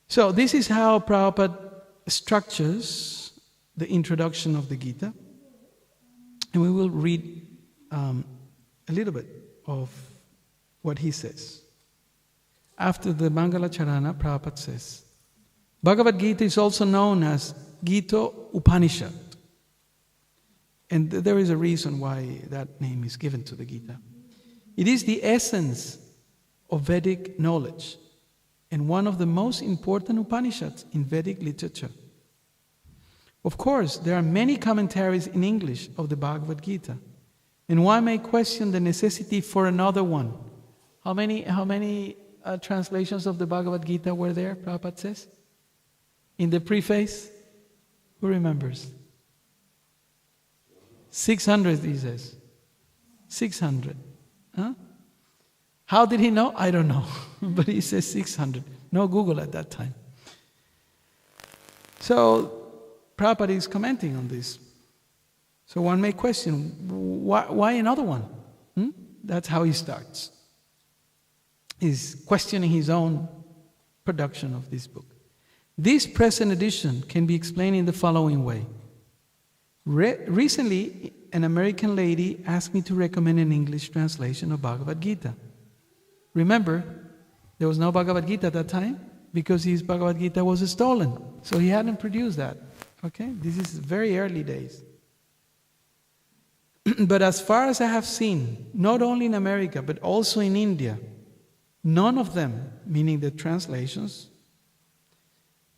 Speaker 1: So this is how Prabhupada structures the introduction of the Gita. And we will read a little bit of what he says. After the Mangala Charana, Prabhupada says, Bhagavad-Gita is also known as Gita Upanishad. And there is a reason why that name is given to the Gita. It is the essence of Vedic knowledge and one of the most important Upanishads in Vedic literature. Of course, there are many commentaries in English of the Bhagavad-Gita, and one may question the necessity for another one. How many translations of the Bhagavad-Gita were there, Prabhupada says? In the preface? Who remembers? 600, he says. 600. Huh? How did he know? I don't know. But he says 600. No Google at that time. So, Prabhupada is commenting on this. So one may question, why another one? That's how he starts. He's questioning his own production of this book. This present edition can be explained in the following way. Recently, an American lady asked me to recommend an English translation of Bhagavad-Gita. Remember, there was no Bhagavad-Gita at that time because his Bhagavad-Gita was stolen. So he hadn't produced that. Okay? This is very early days. But as far as I have seen, not only in America, but also in India, none of them, meaning the translations,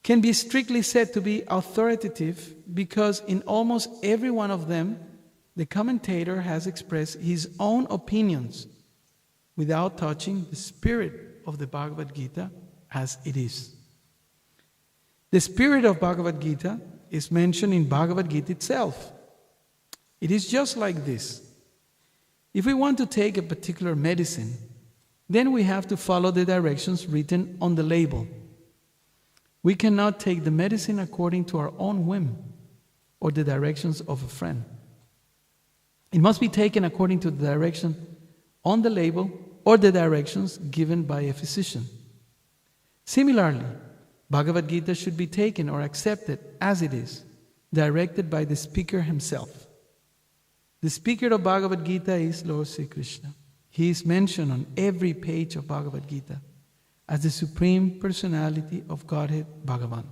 Speaker 1: can be strictly said to be authoritative because in almost every one of them, the commentator has expressed his own opinions without touching the spirit of the Bhagavad Gita as it is. The spirit of Bhagavad Gita is mentioned in Bhagavad Gita itself. It is just like this. If we want to take a particular medicine, then we have to follow the directions written on the label. We cannot take the medicine according to our own whim or the directions of a friend. It must be taken according to the direction on the label or the directions given by a physician. Similarly, Bhagavad Gita should be taken or accepted as it is, directed by the speaker himself. The speaker of Bhagavad Gita is Lord Sri Krishna. He is mentioned on every page of Bhagavad Gita as the Supreme Personality of Godhead, Bhagavan.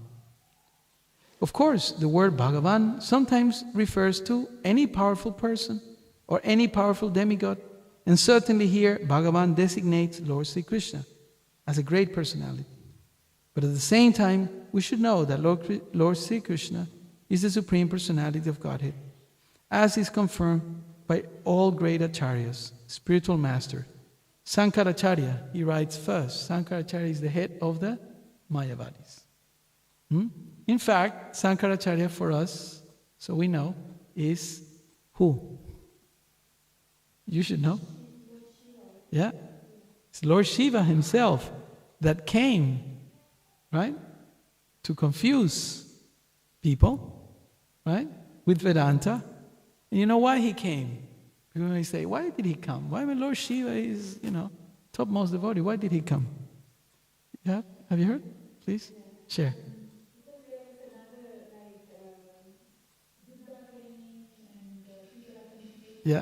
Speaker 1: Of course, the word Bhagavan sometimes refers to any powerful person or any powerful demigod. And certainly here, Bhagavan designates Lord Sri Krishna as a great personality. But at the same time, we should know that Lord Sri Krishna is the Supreme Personality of Godhead, as is confirmed by all great acharyas, spiritual master. Sankaracharya, he writes first. Sankaracharya is the head of the Mayavadis. In fact, Sankaracharya for us, so we know, is who? You should know. Yeah. It's Lord Shiva himself that came, right, to confuse people, right, with Vedanta. And you know why he came? People may say, why did he come? Why when Lord Shiva is, topmost devotee, why did he come? Yeah? Have you heard? Please share.
Speaker 2: Because there was another, Buddha came and people are confused.
Speaker 1: Yeah.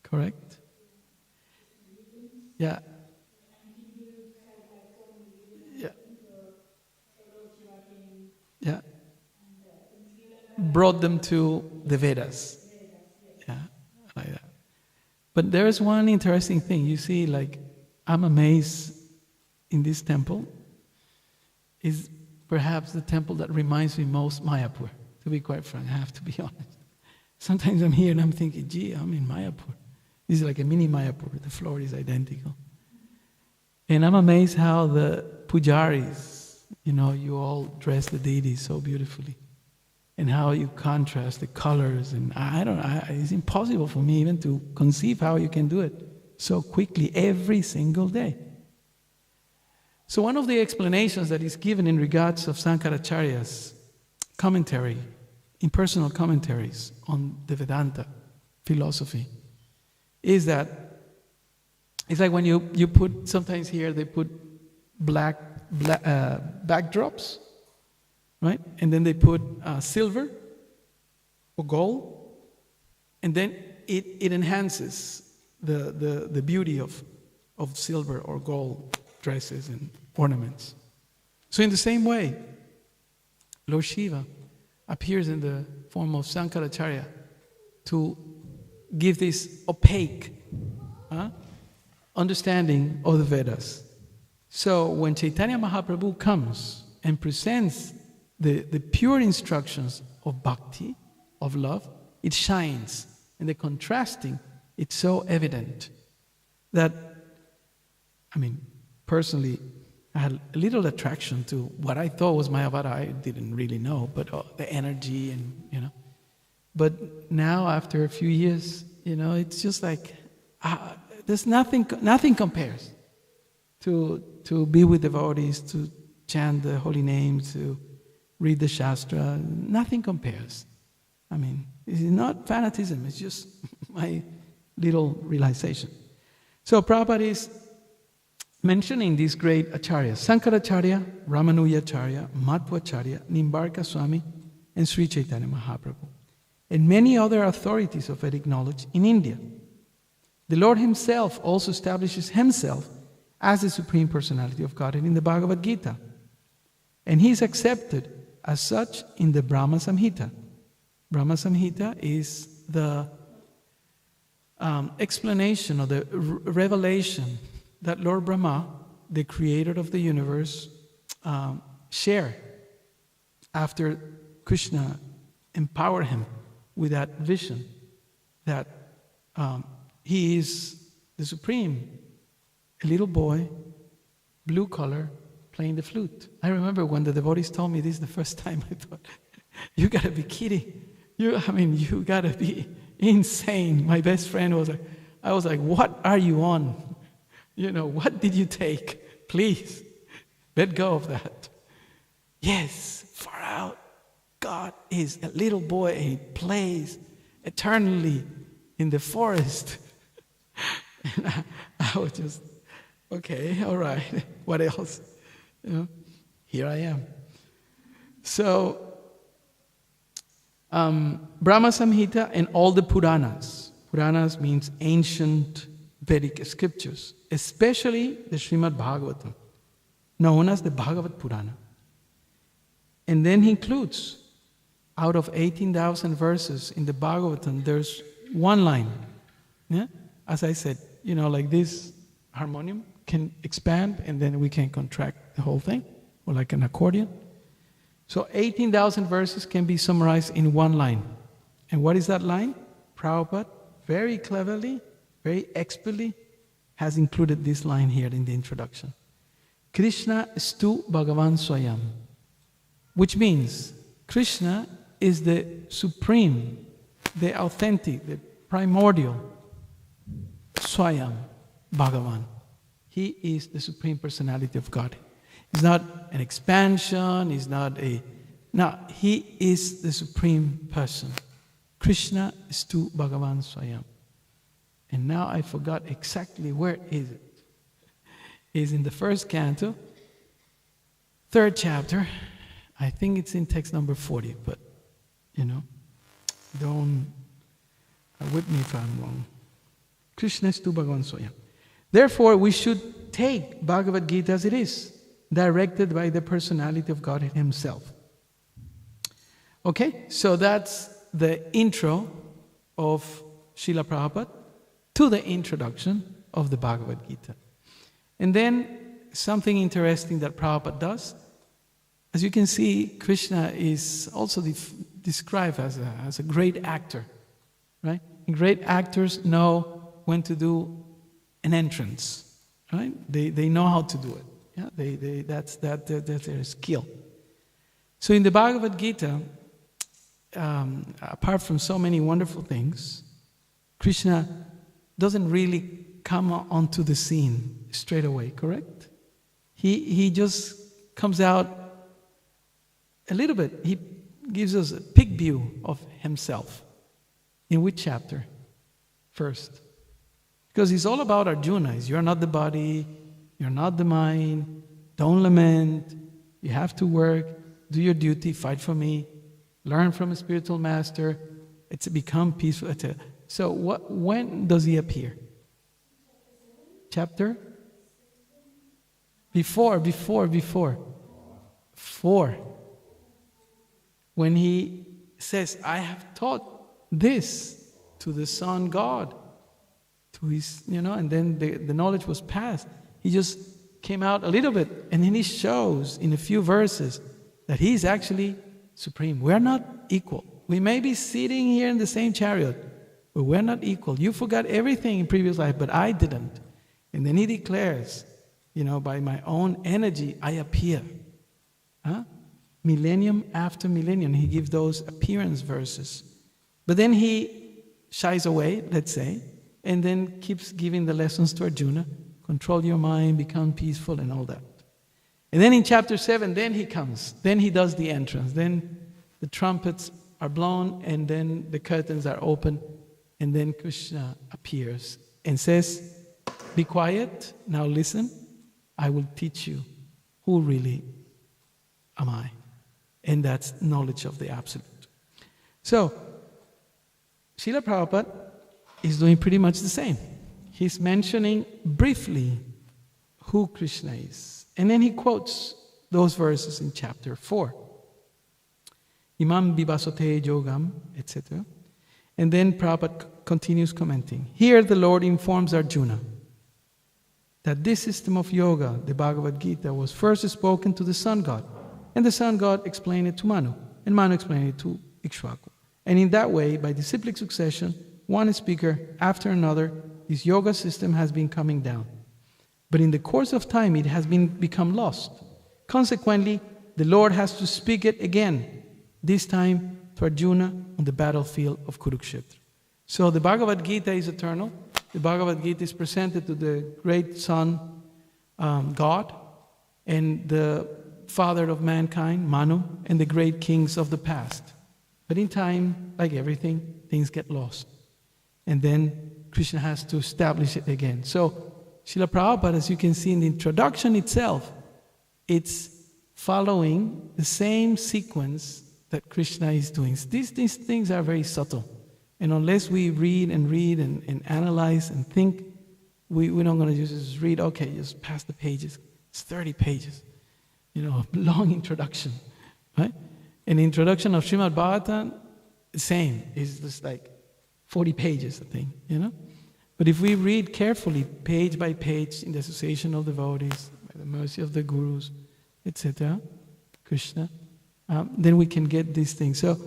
Speaker 1: Correct. Yeah. Yeah. Yeah. Brought them to the Vedas. Yeah, like that. But there is one interesting thing. You see, I'm amazed in this temple. Is perhaps the temple that reminds me most Mayapur. To be quite frank, I have to be honest. Sometimes I'm here and I'm thinking, gee, I'm in Mayapur. This is like a mini Mayapur. The floor is identical. And I'm amazed how the pujaris, you all dress the deities so beautifully. And how you contrast the colors. And it's impossible for me even to conceive how you can do it so quickly every single day. So one of the explanations that is given in regards of Sankaracharya's commentary, impersonal commentaries on the Vedanta philosophy, is that it's like when you put, sometimes here they put black backdrops, right? And then they put silver or gold, and then it enhances the beauty of silver or gold dresses and ornaments. So in the same way, Lord Shiva appears in the form of Sankaracharya to give this opaque understanding of the Vedas. So when Chaitanya Mahaprabhu comes and presents the pure instructions of bhakti, of love, it shines. And the contrasting, it's so evident that, personally, I had a little attraction to what I thought was Mayavada. I didn't really know, but the energy and, But now, after a few years, it's just like, there's nothing compares to be with devotees, to chant the holy names, to read the Shastra. Nothing compares. It's not fanatism, it's just my little realization. So Prabhupada is mentioning these great acharyas: Sankaracharya, Ramanujacharya, Madhvacharya, Nimbarka Swami, and Sri Chaitanya Mahaprabhu, and many other authorities of Vedic knowledge in India. The Lord himself also establishes himself as the Supreme Personality of Godhead in the Bhagavada-Gita, and he is accepted as such in the Brahma Samhita. Brahma Samhita is the explanation or the revelation that Lord Brahma, the creator of the universe, shared after Krishna empowered him with that vision that he is the Supreme, a little boy, blue collar, playing the flute. I remember when the devotees told me this the first time, I thought, you gotta be kidding. You gotta be insane. My best friend was like, I was like, what are you on? What did you take? Please, let go of that. Yes, far out. God is a little boy and he plays eternally in the forest. And I was just, okay, all right, what else? Here I am. So, Brahma Samhita and all the Puranas. Puranas means ancient Vedic scriptures, especially the Srimad Bhagavatam, known as the Bhagavad Purana. And then he includes, out of 18,000 verses in the Bhagavatam, there's one line. Yeah? As I said, like this harmonium can expand and then we can contract the whole thing, or like an accordion. So 18,000 verses can be summarized in one line. And what is that line? Prabhupada, very cleverly, very expertly, has included this line here in the introduction. Krishna stu Bhagavan Swayam, which means Krishna is the supreme, the authentic, the primordial Swayam Bhagavan. He is the Supreme Personality of God. He's not an expansion, he's not no, he is the Supreme Person. Krishna stu Bhagavan Swayam. And now I forgot exactly where is it. It's in the first canto, third chapter. I think it's in text number 40, but don't whip me if I'm wrong. Krishna stu Bhagavan Swayam. Therefore, we should take Bhagavad-Gita as it is, directed by the personality of God himself. Okay, so that's the intro of Srila Prabhupada to the introduction of the Bhagavad-Gita. And then something interesting that Prabhupada does. As you can see, Krishna is also described as a great actor, right? And great actors know when to do an entrance, right? They know how to do it. Yeah, that's their skill. So in the Bhagavad-Gita, apart from so many wonderful things, Krishna doesn't really come onto the scene straight away, correct? He just comes out a little bit. He gives us a peek view of himself. In which chapter? First. Because it's all about Arjuna. You're not the body, you're not the mind, don't lament, you have to work, do your duty, fight for me, learn from a spiritual master, it's become peaceful. So when does he appear? Chapter? Before. 4. When he says, I have taught this to the Son God, to his, and then the knowledge was passed. He just came out a little bit, and then he shows in a few verses that he's actually supreme. We're not equal. We may be sitting here in the same chariot, but we're not equal. You forgot everything in previous life, but I didn't. And then he declares, by my own energy, I appear. Millennium after millennium, he gives those appearance verses. But then he shies away, let's say, and then keeps giving the lessons to Arjuna. Control your mind, become peaceful, and all that. And then in chapter 7, then he comes. Then he does the entrance. Then the trumpets are blown, and then the curtains are open, and then Krishna appears and says, be quiet, now listen, I will teach you who really am I. And that's knowledge of the Absolute. So, Srila Prabhupada is doing pretty much the same. He's mentioning briefly who Krishna is. And then he quotes those verses in chapter 4. Imam vivasote yogam, etc. And then Prabhupada continues commenting. Here the Lord informs Arjuna that this system of yoga, the Bhagavad-Gita, was first spoken to the Sun God. And the Sun God explained it to Manu. And Manu explained it to Iksvaku. And in that way, by disciplic succession, one speaker after another, this yoga system has been coming down. But in the course of time, it has become lost. Consequently, the Lord has to speak it again, this time to Arjuna on the battlefield of Kurukshetra. So the Bhagavad-Gita is eternal. The Bhagavad-Gita is presented to the great Sun God and the father of mankind, Manu, and the great kings of the past. But in time, like everything, things get lost. And then Krishna has to establish it again. So Srila Prabhupada, as you can see in the introduction itself, it's following the same sequence that Krishna is doing. These things are very subtle. And unless we read and analyze and think, we're not going to just read, okay, just pass the pages. It's 30 pages. A long introduction. right? An introduction of Srimad Bhagavatam, same. It's just like 40 pages, I think, you know? But if we read carefully, page by page, in the association of devotees, by the mercy of the gurus, etc., Krishna, then we can get these things. So,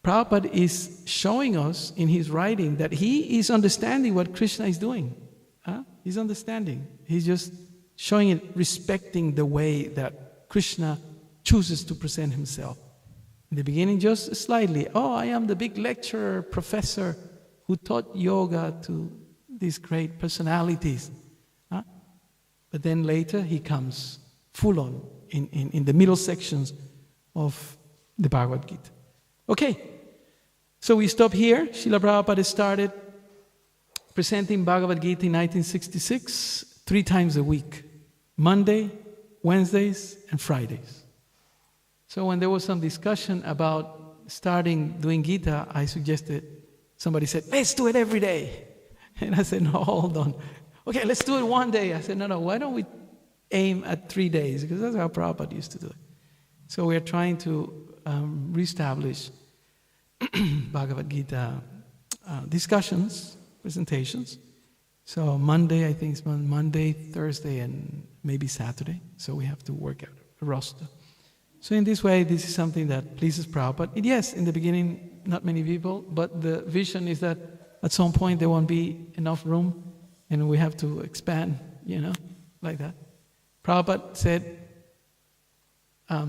Speaker 1: Prabhupada is showing us in his writing that he is understanding what Krishna is doing. He's understanding. He's just showing it, respecting the way that Krishna chooses to present himself. In the beginning, just slightly, I am the big lecturer, professor who taught yoga to these great personalities. But then later he comes full on in the middle sections of the Bhagavad-Gita. Okay, so we stop here. Srila Prabhupada started presenting Bhagavad-Gita in 1966, 3 times a week. Monday, Wednesdays, and Fridays. So when there was some discussion about starting doing Gita, I suggested, somebody said, let's do it every day. And I said, no, hold on. Okay, let's do it one day. I said, no, why don't we aim at 3 days? Because that's how Prabhupada used to do it. So we're trying to reestablish Bhagavad-Gita discussions, presentations. So Monday, I think it's Monday, Thursday, and maybe Saturday. So we have to work out a roster. So in this way, this is something that pleases Prabhupada. And yes, in the beginning, not many people, but the vision is that at some point there won't be enough room and we have to expand, like that. Prabhupada said,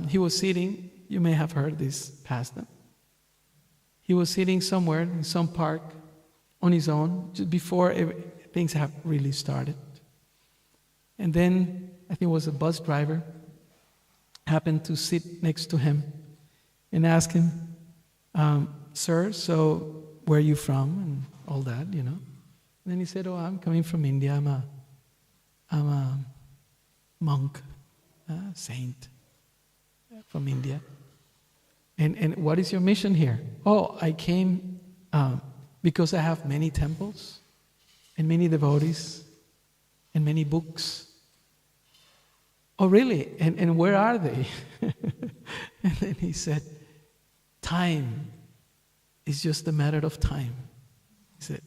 Speaker 1: he was sitting, you may have heard this pastime. He was sitting somewhere in some park on his own, just before things have really started. And then, I think it was a bus driver, happened to sit next to him and ask him, sir, so where are you from? And all that, And then he said, I'm coming from India. I'm a monk, saint from India. And what is your mission here? I came because I have many temples and many devotees and many books. Oh, really? And where are they? And then he said, time is just a matter of time. He said,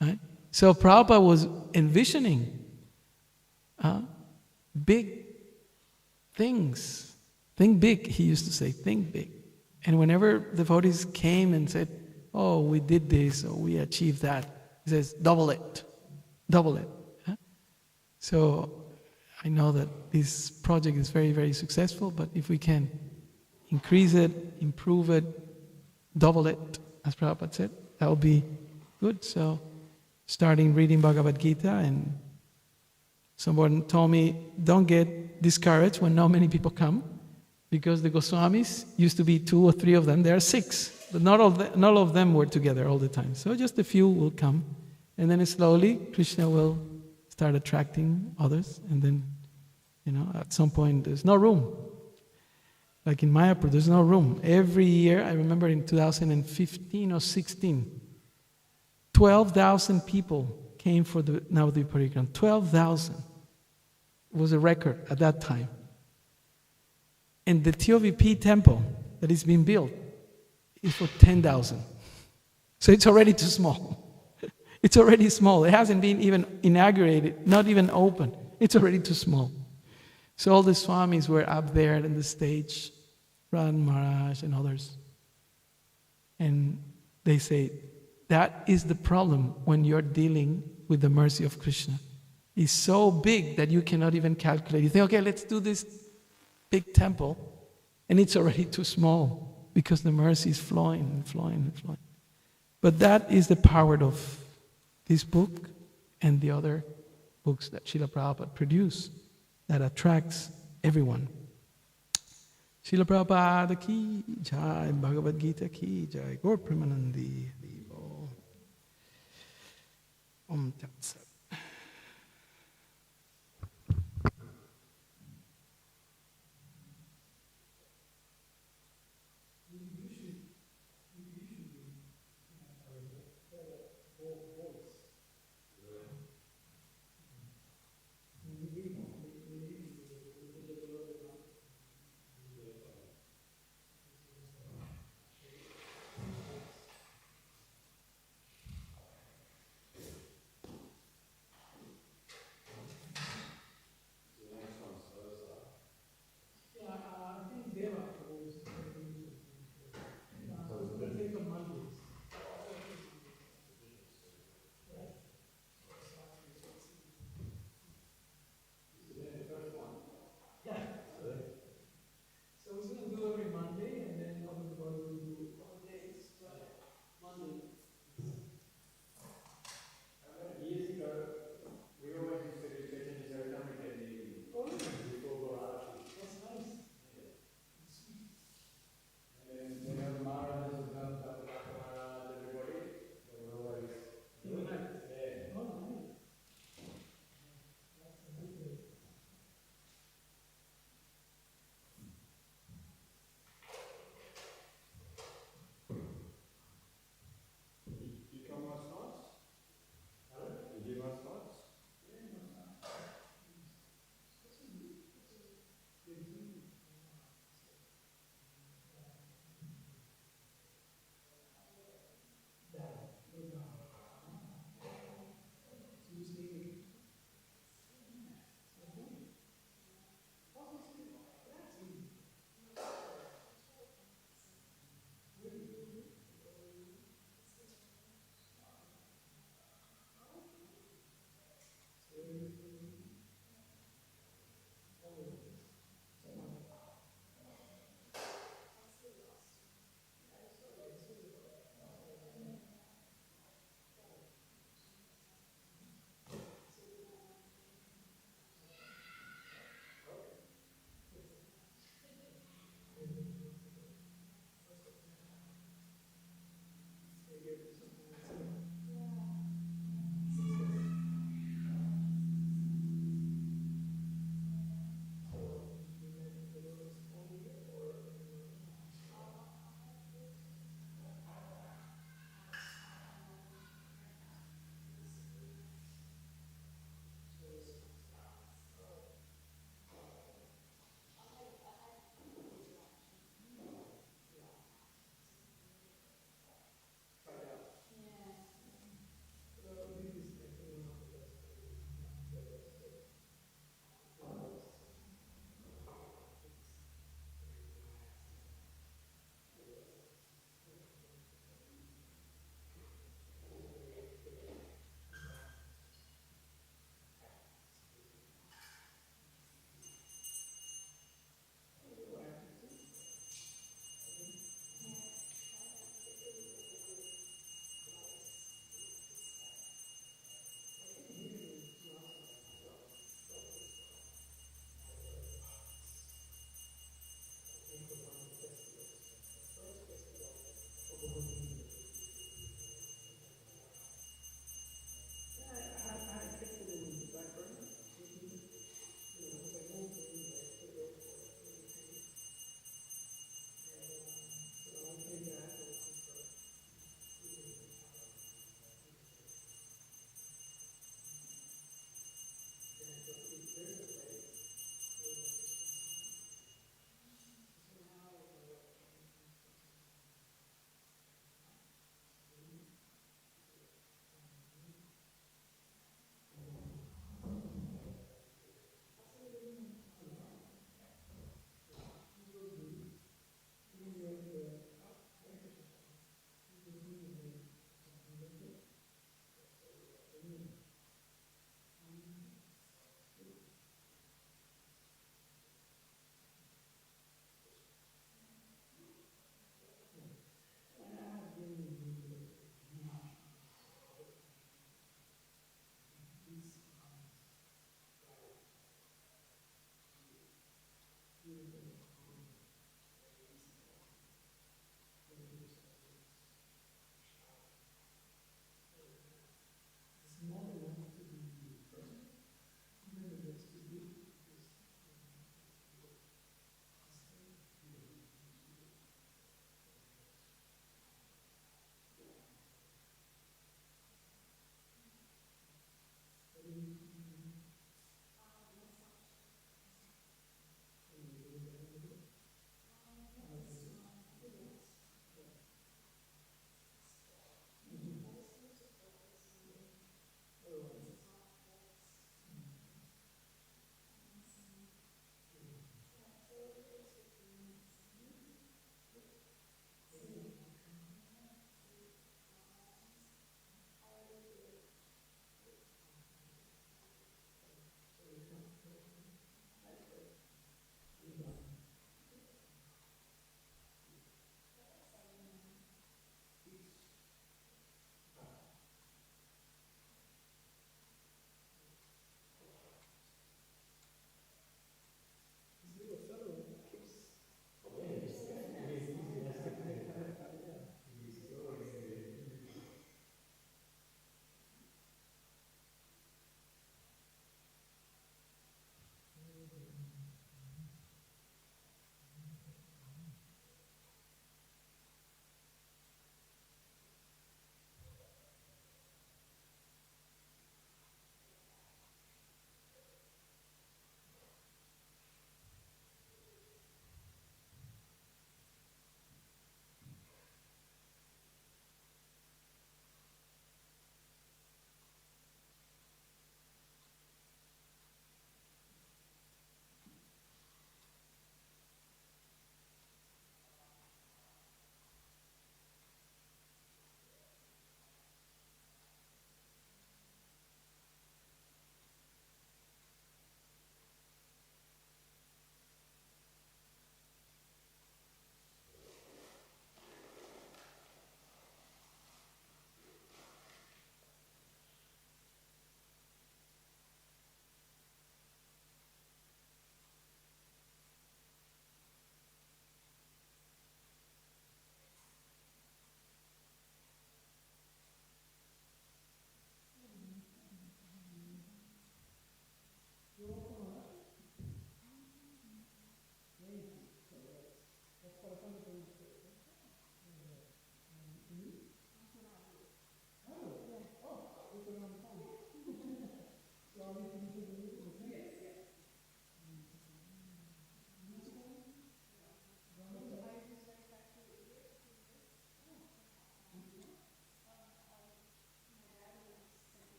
Speaker 1: right? So Prabhupada was envisioning big things. Think big, he used to say, think big. And whenever devotees came and said, we did this, or we achieved that, he says, double it. So I know that this project is very, very successful, but if we can increase it, improve it, double it, as Prabhupada said, that will be good. So starting reading Bhagavad-Gita, and someone told me, don't get discouraged when not many people come, because the Goswamis used to be 2 or 3 of them, there are 6, but not all of them were together all the time. So just a few will come, and then slowly Krishna will start attracting others, and then, at some point there's no room. Like in Mayapur, there's no room. Every year, I remember in 2015 or 16, 12,000 people came for the Navadvip Parikrama. 12,000. It was a record at that time. And the TOVP temple that is being built is for 10,000. So it's already too small. It's already small. It hasn't been even inaugurated, not even open. It's already too small. So all the Swamis were up there on the stage, Ran Maharaj and others. And they say, that is the problem when you're dealing with the mercy of Krishna. It's so big that you cannot even calculate. You think, okay, let's do this big temple, and it's already too small because the mercy is flowing and flowing and flowing. But that is the power of this book and the other books that Srila Prabhupada produced that attracts everyone. Srila Prabhupada ki jai, Bhagavad-Gita ki jai, Gaur Premanandi Devo. Om Tat Sat.